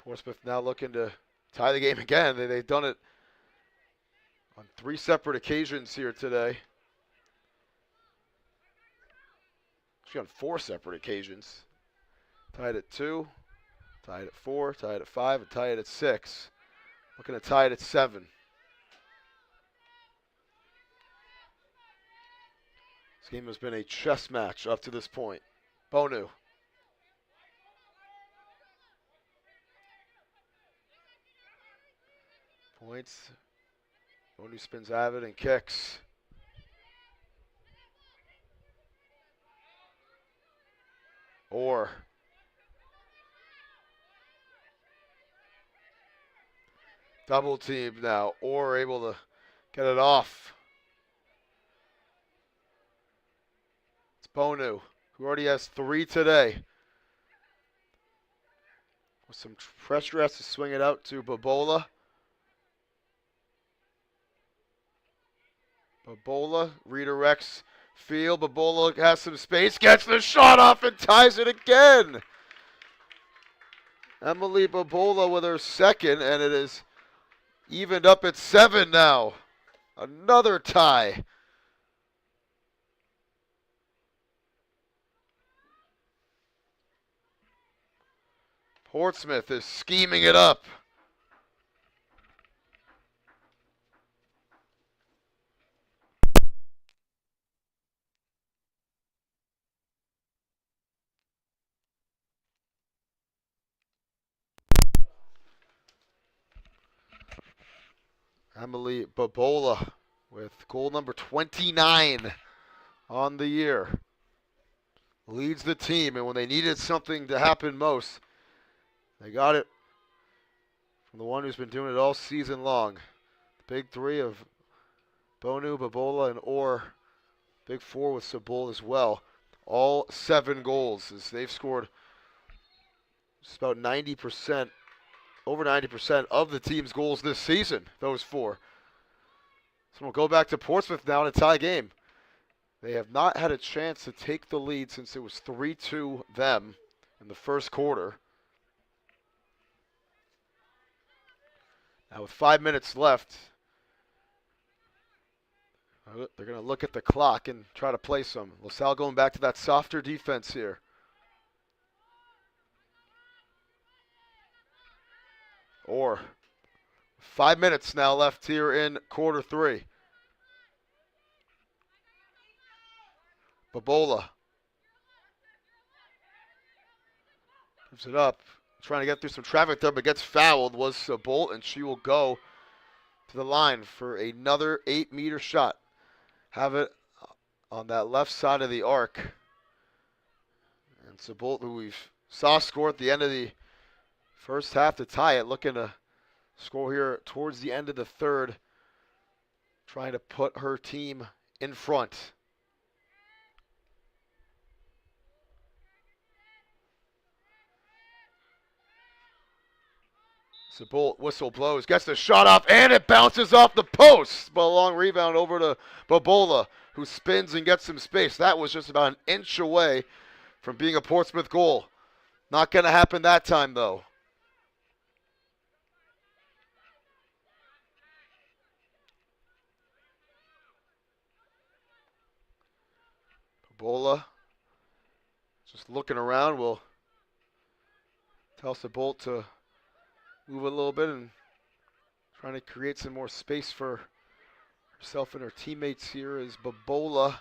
Portsmouth now looking to tie the game again. They've done it on 3 separate occasions here today. Actually on 4 separate occasions. Tied at 2, tied at 4, tied at 5, and tied at 6. Looking to tie it at 7. This game has been a chess match up to this point. Bonu. Points. Bonu spins Avid and kicks. Orr. Double team now. Orr able to get it off. It's Bonu, who already has 3 today. With some pressure, has to swing it out to Babola. Babola redirects field. Babola has some space, gets the shot off and ties it again. Emily Babola with her second, and it is evened up at 7 now. Another tie. Portsmouth is scheming it up. Emily Babola with goal number 29 on the year. Leads the team, and when they needed something to happen most, they got it from the one who's been doing it all season long. The big 3 of Bonu, Babola, and Orr. Big 4 with Sabol as well. All 7 goals, as they've scored just about 90%, over 90% of the team's goals this season, those 4. So we'll go back to Portsmouth now in a tie game. They have not had a chance to take the lead since it was 3-2 them in the first quarter. Now with 5 minutes left, they're going to look at the clock and try to play some. LaSalle going back to that softer defense here. Or 5 minutes now left here in quarter 3. Babola gives it up. Trying to get through some traffic there, but gets fouled. Was a Bolt, and she will go to the line for another 8-meter shot. Have it on that left side of the arc. And Sabolt, who we saw score at the end of the first half to tie it, looking to score here towards the end of the third, trying to put her team in front. Sabolt whistle blows, gets the shot off, and it bounces off the post. But a long rebound over to Babola, who spins and gets some space. That was just about an inch away from being a Portsmouth goal. Not going to happen that time, though. Babola just looking around, will tell Sabolt to move a little bit and trying to create some more space for herself and her teammates here as Babola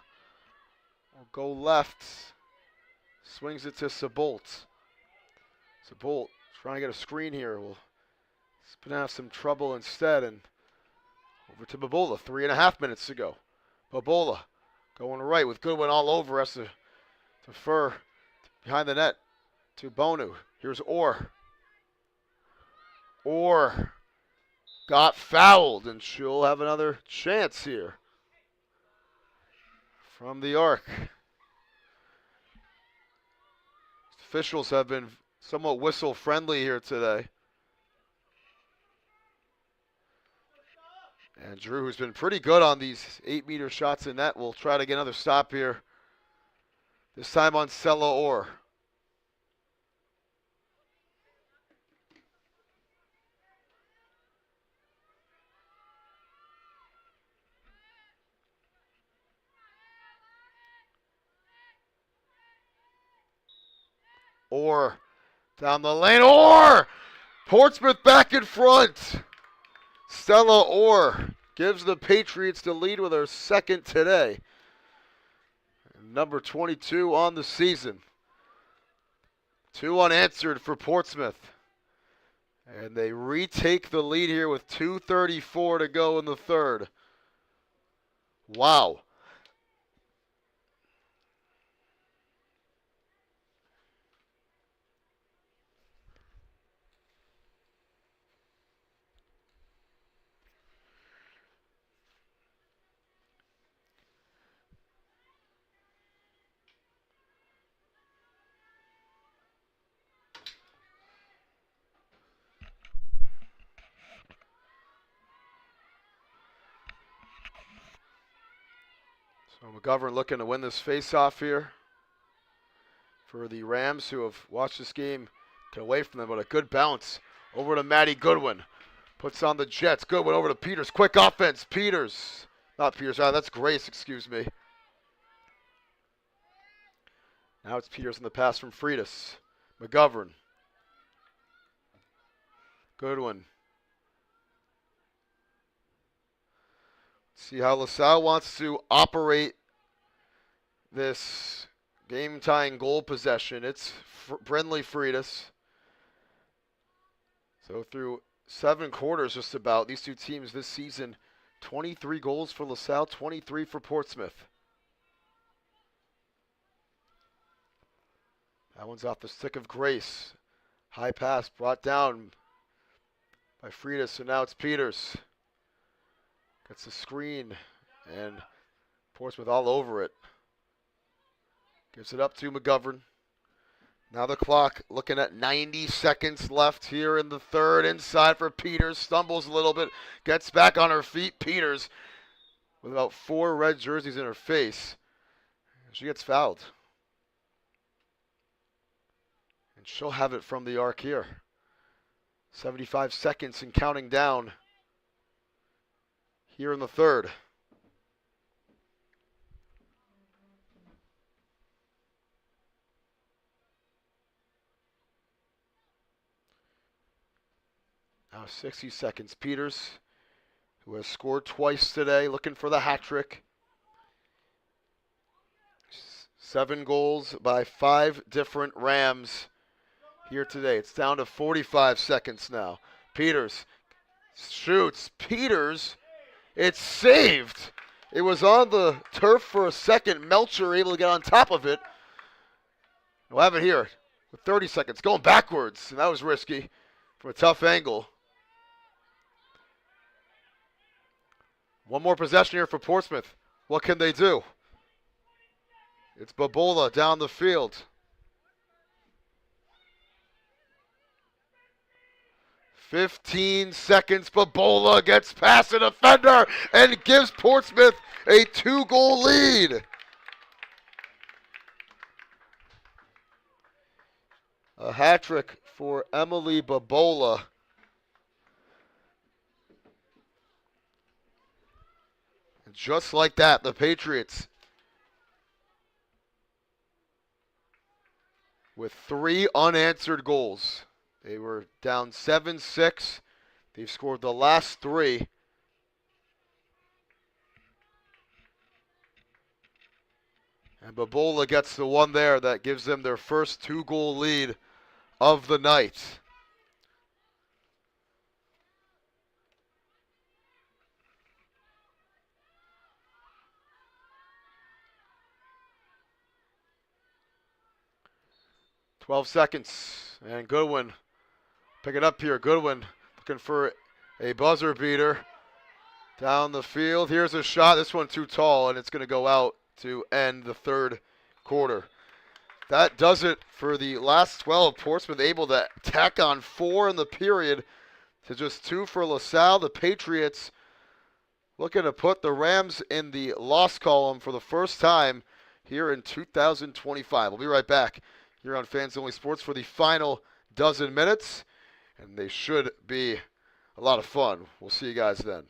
will go left. Swings it to Sabolt. Sabolt trying to get a screen here. Will spin out some trouble instead, and over to Babola 3.5 minutes to go. Babola going right with Goodwin all over, has to defer behind the net to Bonu. Here's Orr. Orr got fouled, and she'll have another chance here from the arc. Officials have been somewhat whistle friendly here today. And Drew, who's been pretty good on these 8-meter shots in net, will try to get another stop here. This time on Salle Orr. Orr down the lane. Orr! Portsmouth back in front. Stella Orr gives the Patriots the lead with her second today. Number 22 on the season. 2 unanswered for Portsmouth. And they retake the lead here with 2:34 to go in the third. Wow. So McGovern looking to win this face-off here for the Rams, who have watched this game get away from them, but a good bounce over to Maddie Goodwin. Puts on the Jets. Goodwin over to Peters. Quick offense. Peters. Not Peters. That's Grace, excuse me. Now it's Peters in the pass from Freitas. McGovern. Goodwin. See how LaSalle wants to operate this game-tying goal possession. It's Brindley Freitas. So through 7 quarters just about, these two teams this season, 23 goals for LaSalle, 23 for Portsmouth. That one's off the stick of Grace. High pass brought down by Freitas, so now it's Peters. Gets the screen, and Portsmouth all over it. Gives it up to McGovern. Now the clock looking at 90 seconds left here in the third. Inside for Peters. Stumbles a little bit. Gets back on her feet. Peters with about 4 red jerseys in her face. She gets fouled. And she'll have it from the arc here. 75 seconds and counting down here in the third. Now 60 seconds. Peters, who has scored twice today, looking for the hat trick. 7 goals by 5 different Rams here today. It's down to 45 seconds now. Peters shoots. Peters, it's saved. It was on the turf for a second. Melcher able to get on top of it. We'll have it here with 30 seconds. Going backwards, and that was risky from a tough angle. One more possession here for Portsmouth. What can they do? It's Babola down the field. 15 seconds. Babola gets past the defender and gives Portsmouth a 2-goal lead. A hat trick for Emily Babola. And just like that, the Patriots, with 3 unanswered goals. They were down 7-6. They've scored the last 3. And Babola gets the one there that gives them their first 2-goal lead of the night. "12 seconds, and Goodwin pick it up here. Goodwin looking for a buzzer beater down the field. Here's a shot. This one too tall, and it's going to go out to end the third quarter. That does it for the last 12. Portsmouth able to tack on 4 in the period to just 2 for LaSalle. The Patriots looking to put the Rams in the loss column for the first time here in 2025. We'll be right back here on Fans Only Sports for the final dozen minutes, and they should be a lot of fun. We'll see you guys then.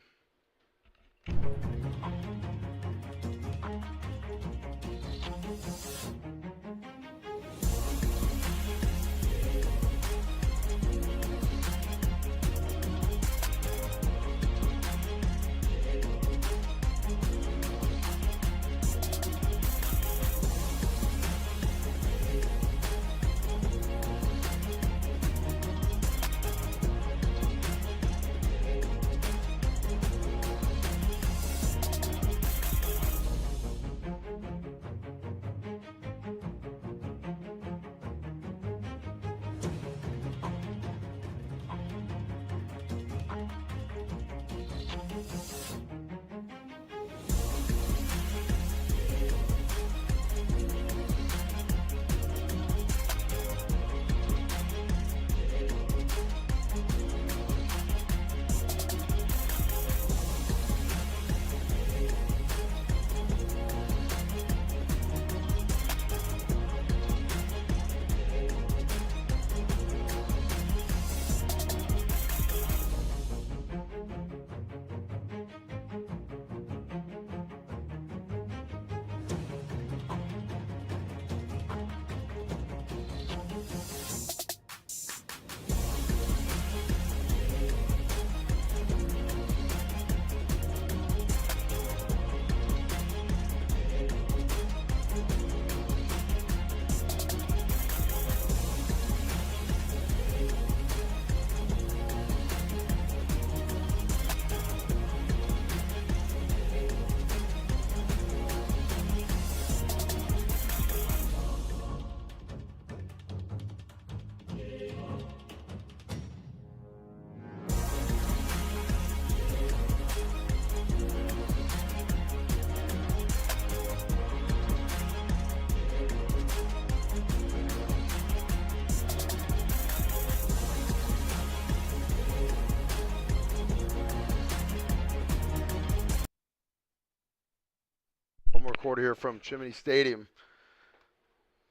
quarter here from Chimney Stadium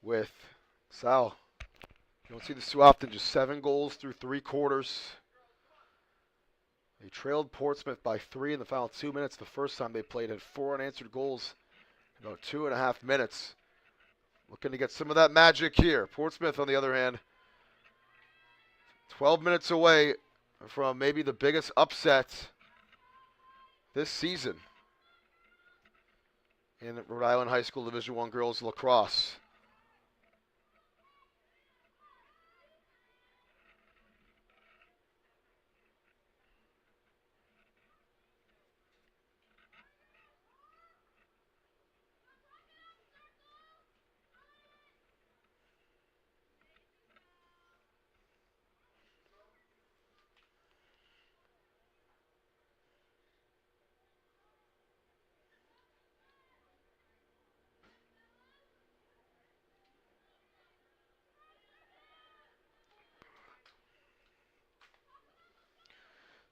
with Salle. You don't see this too often, just 7 goals through 3 quarters. They trailed Portsmouth by 3 in the final 2 minutes. The first time they played had 4 unanswered goals in about 2.5 minutes. Looking to get some of that magic here. Portsmouth, on the other hand, 12 minutes away from maybe the biggest upset this season in Rhode Island High School Division I girls lacrosse.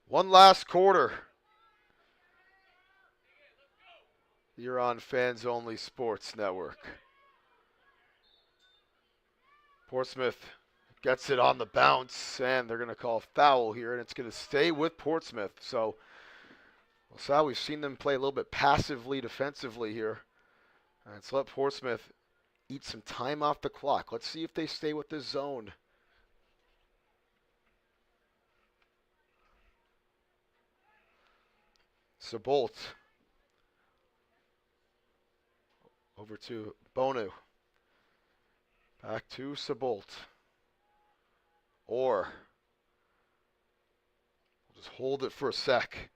One last quarter. You're on Fans Only Sports Network. Portsmouth gets it on the bounce, and they're going to call foul here, and it's going to stay with Portsmouth. So, LaSalle, we've seen them play a little bit passively defensively here. And let's let Portsmouth eat some time off the clock. Let's see if they stay with this zone. Sabolt. Over to Bonu. Back to Sabolt. Or we'll just hold it for a sec.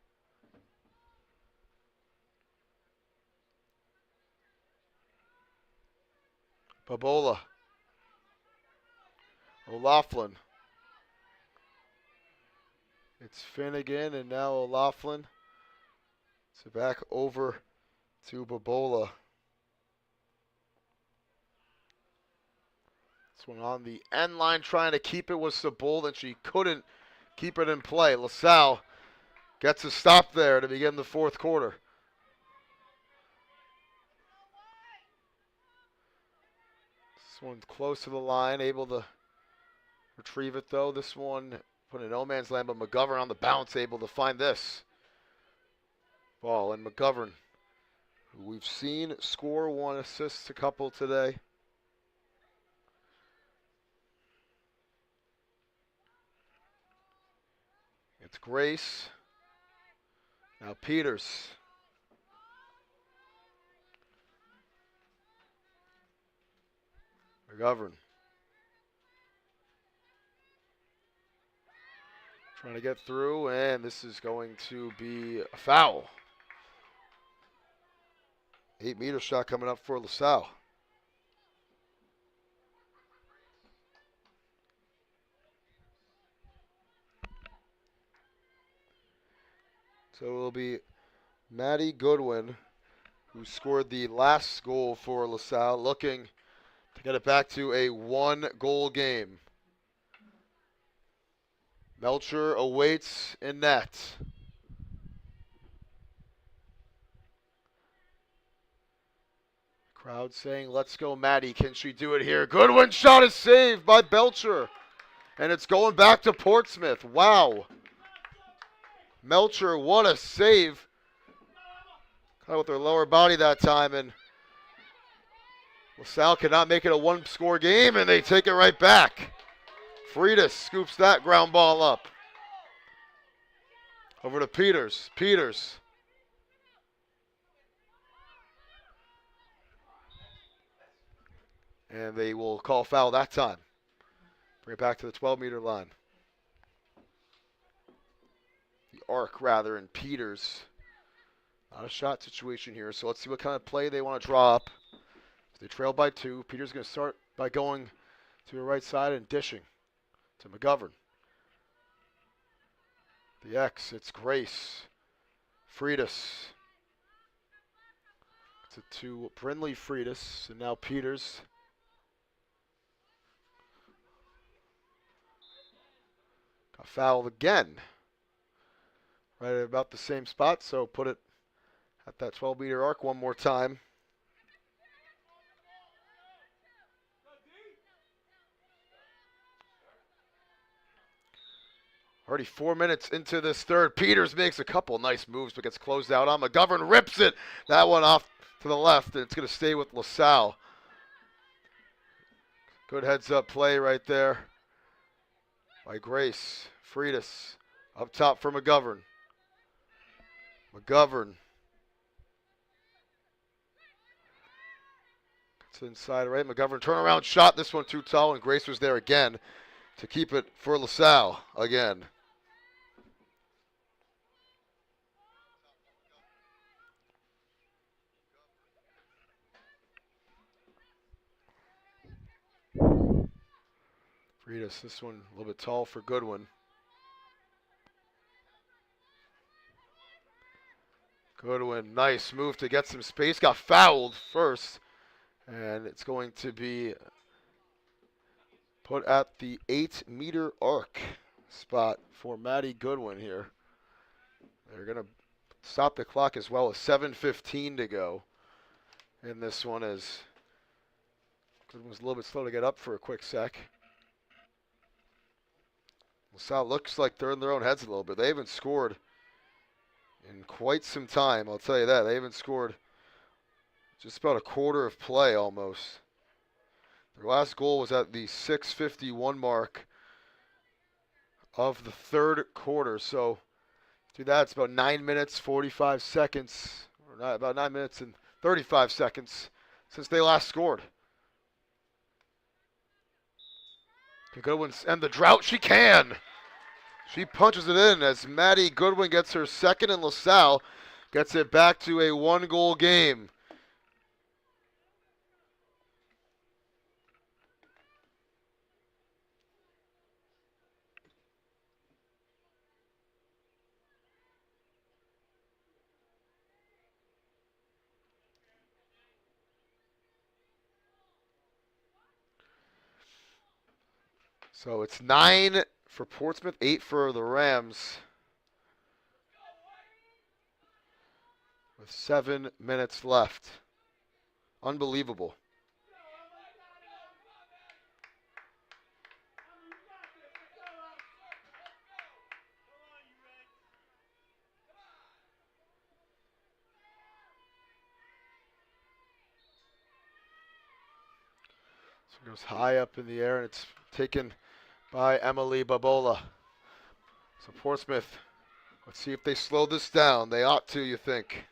Babola. O'Laughlin. It's Finnegan and now O'Laughlin. So back over to Babola. This one on the end line trying to keep it with Sabolt, and she couldn't keep it in play. LaSalle gets a stop there to begin the fourth quarter. This one's close to the line, able to retrieve it though. This one put in no man's land, but McGovern on the bounce, able to find this ball. And McGovern, who we've seen score 1, assist a couple today. It's Grace. Now Peters. McGovern. Trying to get through, and this is going to be a foul. 8-meter shot coming up for LaSalle. So it will be Maddie Goodwin, who scored the last goal for LaSalle, looking to get it back to a 1-goal game. Melcher awaits in net. Crowd saying, let's go, Maddie. Can she do it here? Goodwin shot is saved by Belcher. And it's going back to Portsmouth. Wow. Melcher, what a save. Kind of with her lower body that time. And LaSalle cannot make it a 1-score game, and they take it right back. Freitas scoops that ground ball up. Over to Peters. Peters. And they will call foul that time. Bring it back to the 12-meter line. The arc, rather, in Peters. Not a shot situation here, so let's see what kind of play they want to draw up. They trail by 2. Peters going to start by going to the right side and dishing to McGovern. The X, it's Grace. Freitas. To Brindley Freitas, and now Peters. Got fouled again. Right at about the same spot, so put it at that 12-meter arc one more time. Already 4 minutes into this third. Peters makes a couple nice moves, but gets closed out on. McGovern rips it. That one off to the left, and it's going to stay with LaSalle. Good heads-up play right there by Grace. Freitas up top for McGovern. McGovern. It's inside right. McGovern turnaround shot. This one too tall, and Grace was there again to keep it for LaSalle again. Freitas, this one a little bit tall for Goodwin. Goodwin, nice move to get some space. Got fouled first, and it's going to be put at the 8-meter arc spot for Maddie Goodwin here. They're going to stop the clock as well as 7:15 to go. And this one is Goodwin's a little bit slow to get up for a quick sec. LaSalle looks like they're in their own heads a little bit. They haven't scored in quite some time, I'll tell you that. They haven't scored just about a quarter of play almost. Their last goal was at the 6:51 mark of the third quarter. So do that, it's about 9 minutes, 45 seconds, or not, about 9 minutes and 35 seconds since they last scored. Can Goodwin end the drought? She can. She punches it in as Maddie Goodwin gets her second, and LaSalle gets it back to a one-goal game. So it's 9 for Portsmouth, 8 for the Rams. With 7 minutes left. Unbelievable. So it goes high up in the air, and it's taken by Emily Babola. So Portsmouth, let's see if they slow this down. They ought to, you think.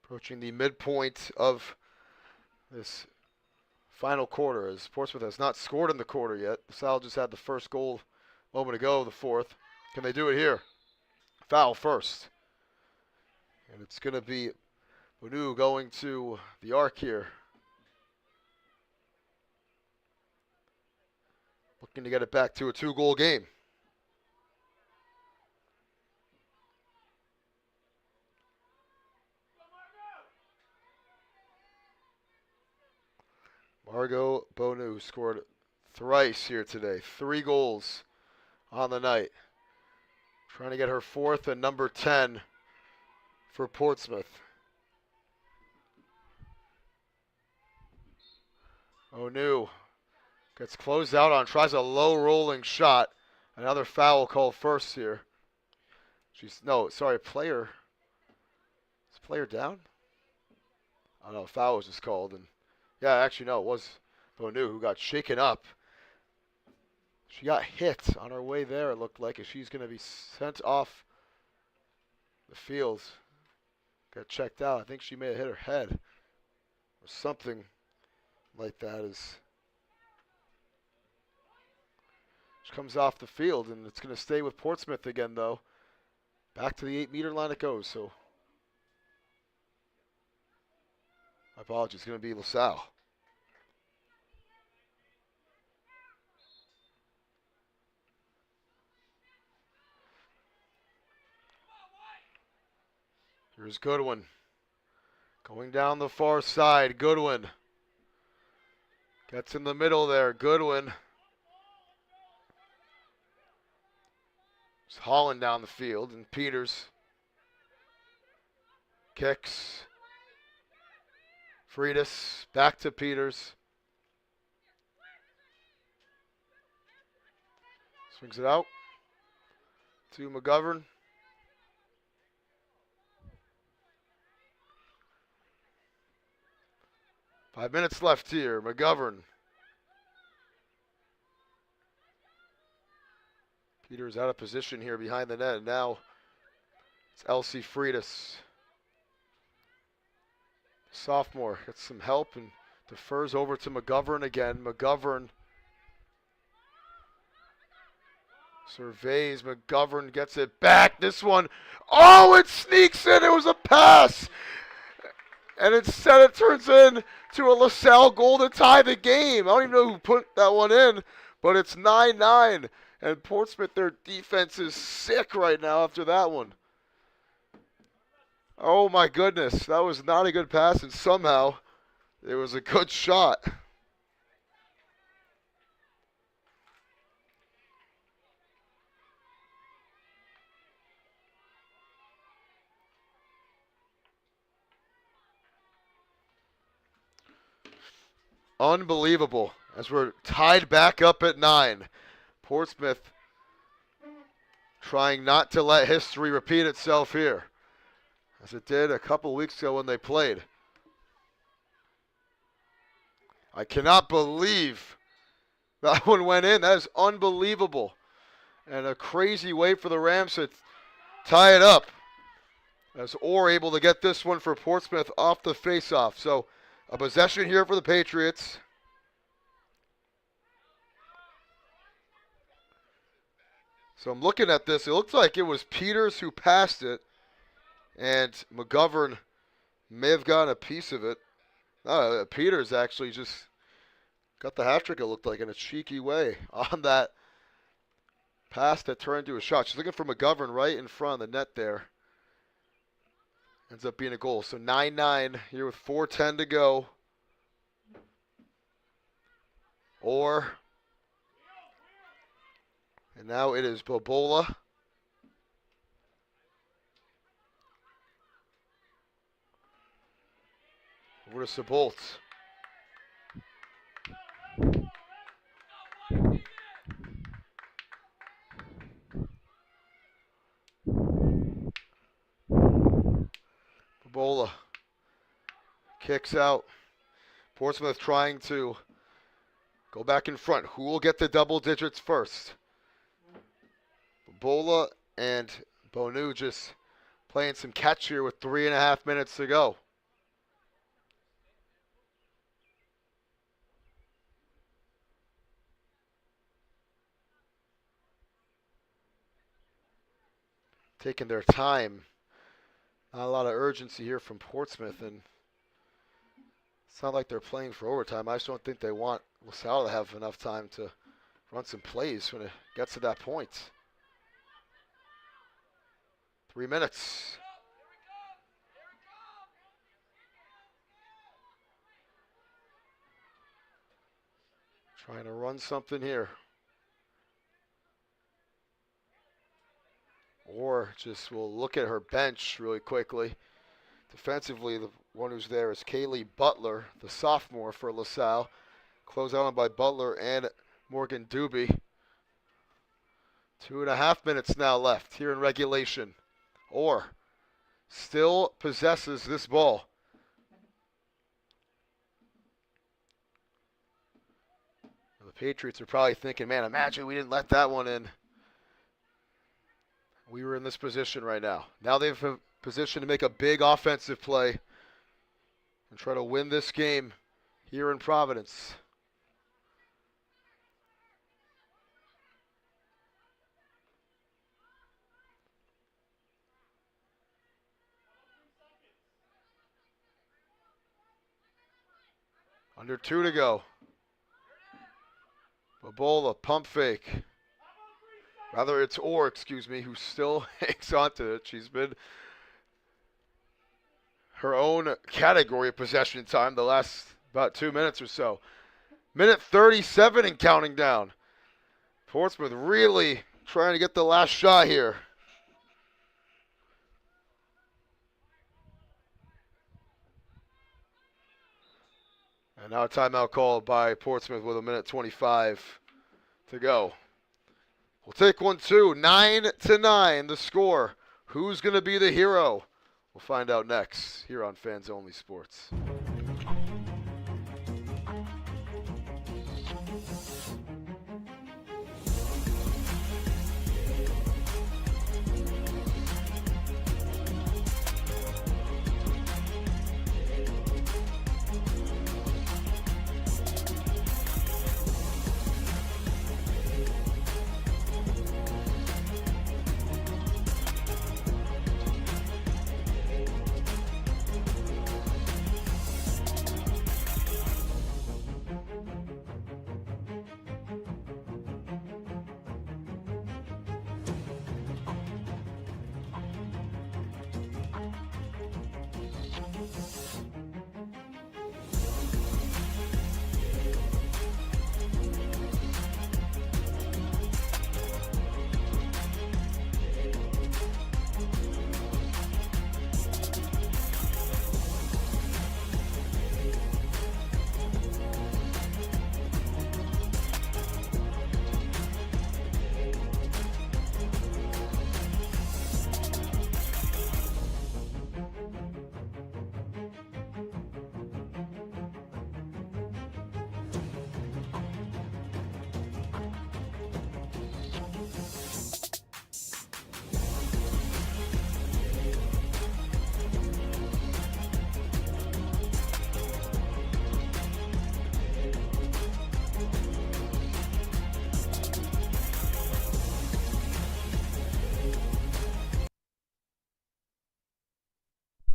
Approaching the midpoint of this final quarter, as Portsmouth has not scored in the quarter yet. Salle just had the first goal a moment ago, the fourth. Can they do it here? Foul first. And it's going to be Bonu going to the arc here. Looking to get it back to a 2-goal game. Margot Bonu scored thrice here today. 3 goals on the night. Trying to get her 4th and number 10 for Portsmouth. Bonu gets closed out on, tries a low rolling shot. Another foul call first here. Player. Is player down? I don't know, foul was just called. And yeah, actually, no, it was Bonu who got shaken up. She got hit on her way there, it looked like, and she's going to be sent off the field. Got checked out. I think she may have hit her head or something like that. As she comes off the field, and it's going to stay with Portsmouth again, though. Back to the 8-meter line it goes, so my apologies. It's going to be LaSalle. Here's Goodwin. Going down the far side. Goodwin gets in the middle there. Goodwin. It's Holland down the field, and Peters Kicks. Freitas back to Peters. Swings it out to McGovern. Five minutes left here. McGovern. Peters out of position here behind the net. Now it's Elsie Freitas. Sophomore gets some help and defers over to McGovern again. McGovern surveys. McGovern gets it back. This one, oh, it sneaks in. It was a pass. And instead it turns in to a LaSalle goal to tie the game. I don't even know who put that one in, but it's 9-9. And Portsmouth, their defense is sick right now after that one. Oh my goodness, that was not a good pass, and somehow it was a good shot. Unbelievable, as we're tied back up at 9. Portsmouth trying not to let history repeat itself here, as it did a couple weeks ago when they played. I cannot believe that one went in. That is unbelievable. And a crazy way for the Rams to tie it up, as Orr able to get this one for Portsmouth off the faceoff. So a possession here for the Patriots. So I'm looking at this. It looks like it was Peters who passed it, and McGovern may have gotten a piece of it. Peters actually just got the hat trick, it looked like, in a cheeky way on that pass that turned into a shot. She's looking for McGovern right in front of the net there. Ends up being a goal. So 9-9 here with 4:10 to go. And now it is Bobola. Over to Sabolt. Bobola kicks out. Portsmouth trying to go back in front. Who will get the double digits first? Bobola and Bonu just playing some catch here with 3.5 minutes to go. Taking their time. Not a lot of urgency here from Portsmouth, and it's not like they're playing for overtime. I just don't think they want LaSalle to have enough time to run some plays when it gets to that point. 3 minutes. Trying to run something here. Or just will look at her bench really quickly. Defensively, the one who's there is Kaylee Butler, the sophomore for LaSalle. Closed out on by Butler and Morgan Doobie. 2.5 minutes now left here in regulation. Orr still possesses this ball. The Patriots are probably thinking, man, imagine we didn't let that one in. We were in this position right now. Now they have a position to make a big offensive play and try to win this game here in Providence. Under 2 to go. Bobola, pump fake. Rather, it's Orr, who still hangs on to it. She's been her own category of possession time the last about 2 minutes or so. Minute 37 and counting down. Portsmouth really trying to get the last shot here. And now a timeout called by Portsmouth with 1:25 to go. We'll take 1-2, 9-9 the score. Who's going to be the hero? We'll find out next here on Fans Only Sports.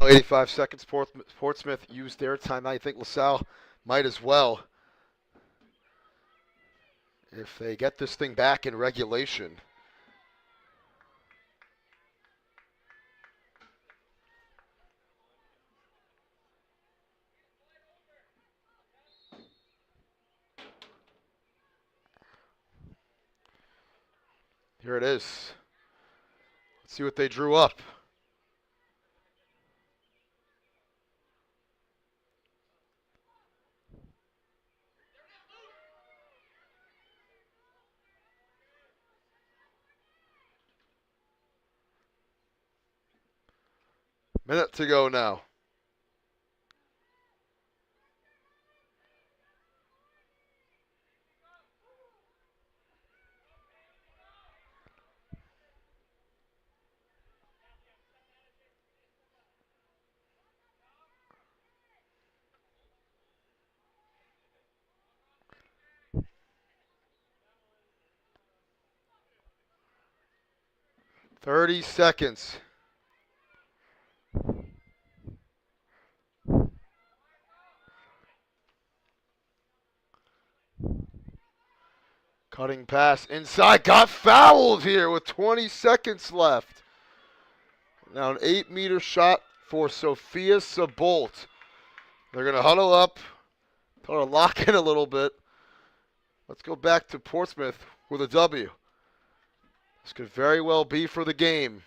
Oh, 85 seconds. Portsmouth used their time. I think LaSalle might as well. If they get this thing back in regulation. Here it is. Let's see what they drew up. Minute to go now. Thirty seconds. Cutting pass inside. Got fouled here with 20 seconds left. Now an 8-meter shot for Sophia Sabolt. They're going to huddle up. Try to lock in a little bit. Let's go back to Portsmouth with a W. This could very well be for the game.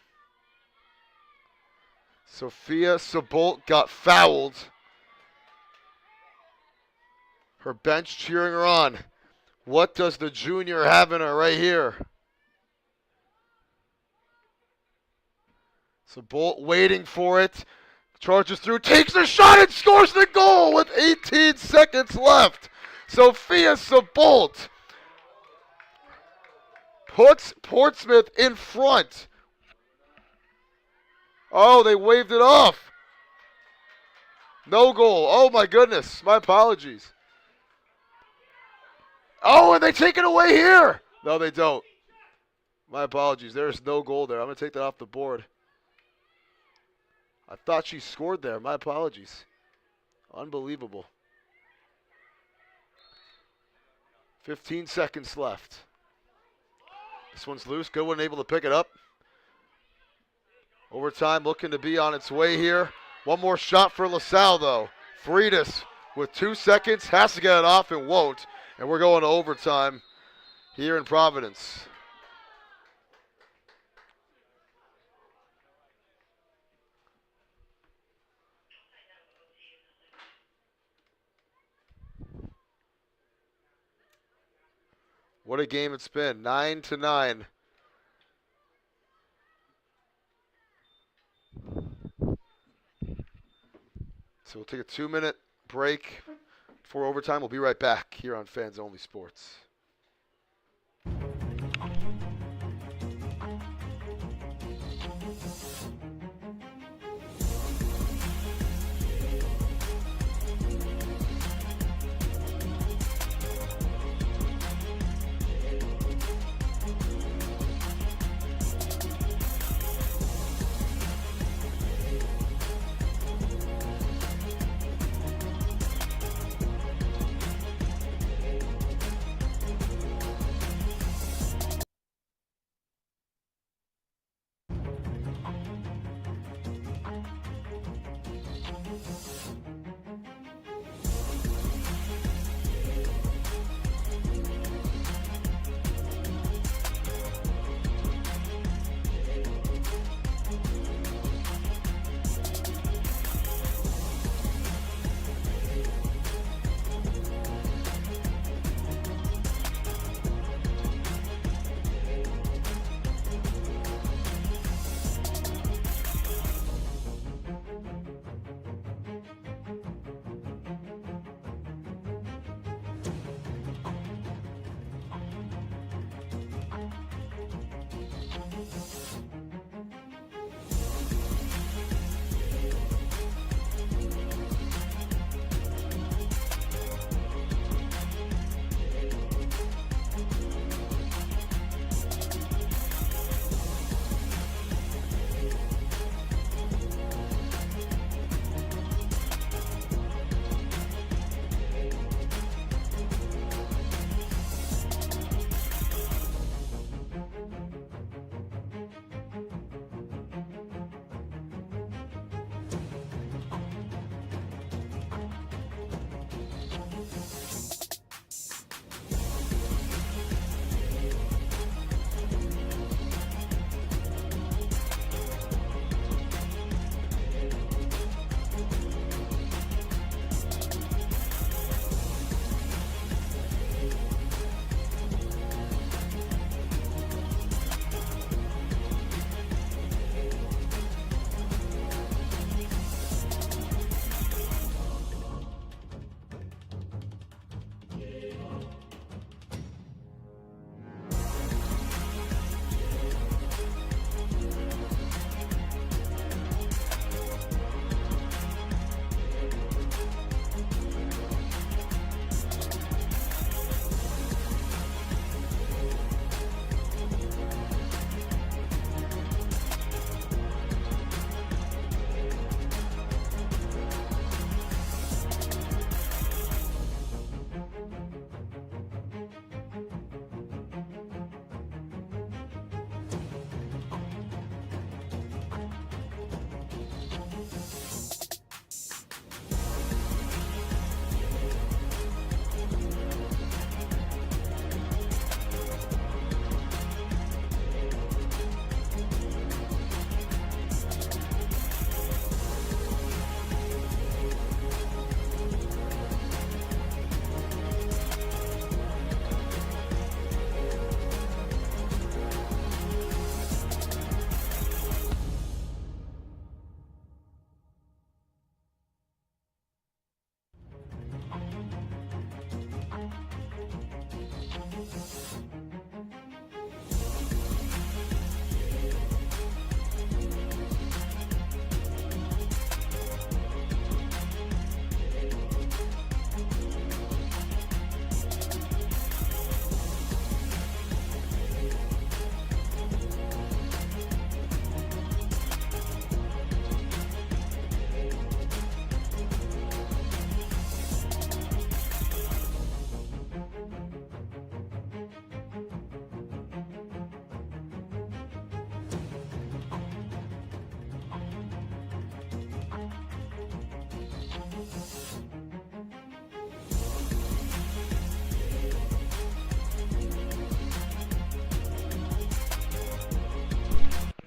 Sophia Sabolt got fouled. Her bench cheering her on. What does the junior have in her right here? Sabolt waiting for it. Charges through, takes a shot and scores the goal with 18 seconds left. Sophia Sabolt puts Portsmouth in front. Oh, they waved it off. No goal. Oh, my goodness. My apologies. Oh, and they take it away here. No, they don't. My apologies. There's no goal there. I'm going to take that off the board. I thought she scored there. My apologies. Unbelievable. 15 seconds left. This one's loose. Good one, able to pick it up. Overtime looking to be on its way here. One more shot for LaSalle, though. Freitas with 2 seconds. Has to get it off and won't. And we're going to overtime here in Providence. What a game it's been. 9-9. So we'll take a 2-minute break before overtime. We'll be right back here on Fans Only Sports.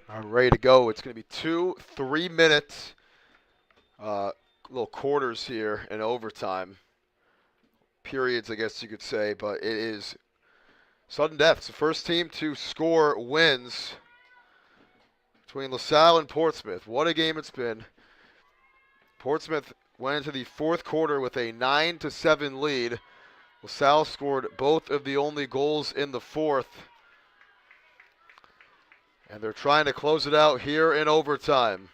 All right, ready to go. It's going to be 2 3-minute little quarters here in overtime. Periods, I guess you could say, but it is Sudden death. It's the first team to score wins between LaSalle and Portsmouth. What a game it's been. Portsmouth went into the fourth quarter with a 9-7 lead. LaSalle scored both of the only goals in the fourth. And they're trying to close it out here in overtime.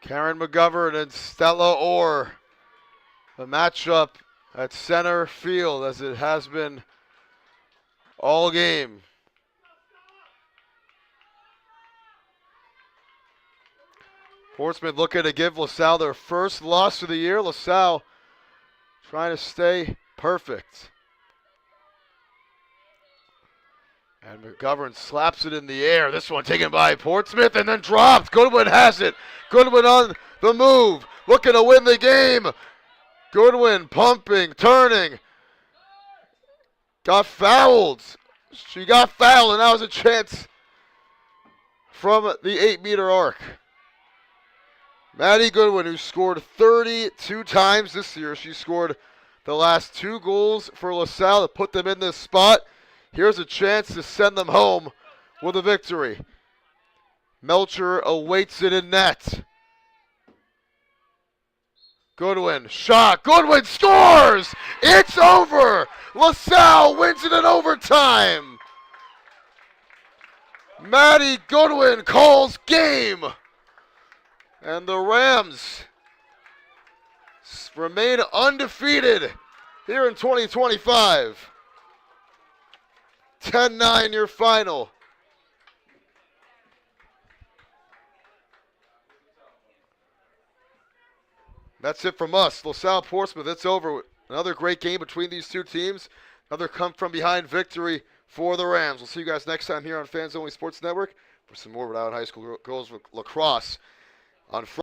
Karen McGovern and Stella Orr. The matchup at center field as it has been all game. Portsmouth looking to give LaSalle their first loss of the year. LaSalle trying to stay perfect. And McGovern slaps it in the air. This one taken by Portsmouth and then dropped. Goodwin has it. Goodwin on the move. Looking to win the game. Goodwin pumping, turning. Got fouled. She got fouled, and that was a chance from the 8-meter arc. Maddie Goodwin, who scored 32 times this year. She scored the last 2 goals for LaSalle to put them in this spot. Here's a chance to send them home with a victory. Melcher awaits it in net. Goodwin, shot. Goodwin scores! It's over! LaSalle wins it in overtime. Maddie Goodwin calls game. And the Rams remain undefeated here in 2025. 10-9 your final. That's it from us. LaSalle Portsmouth, it's over. Another great game between these two teams. Another come-from-behind victory for the Rams. We'll see you guys next time here on Fans Only Sports Network for some more Rhode Island High School girls lacrosse on Friday.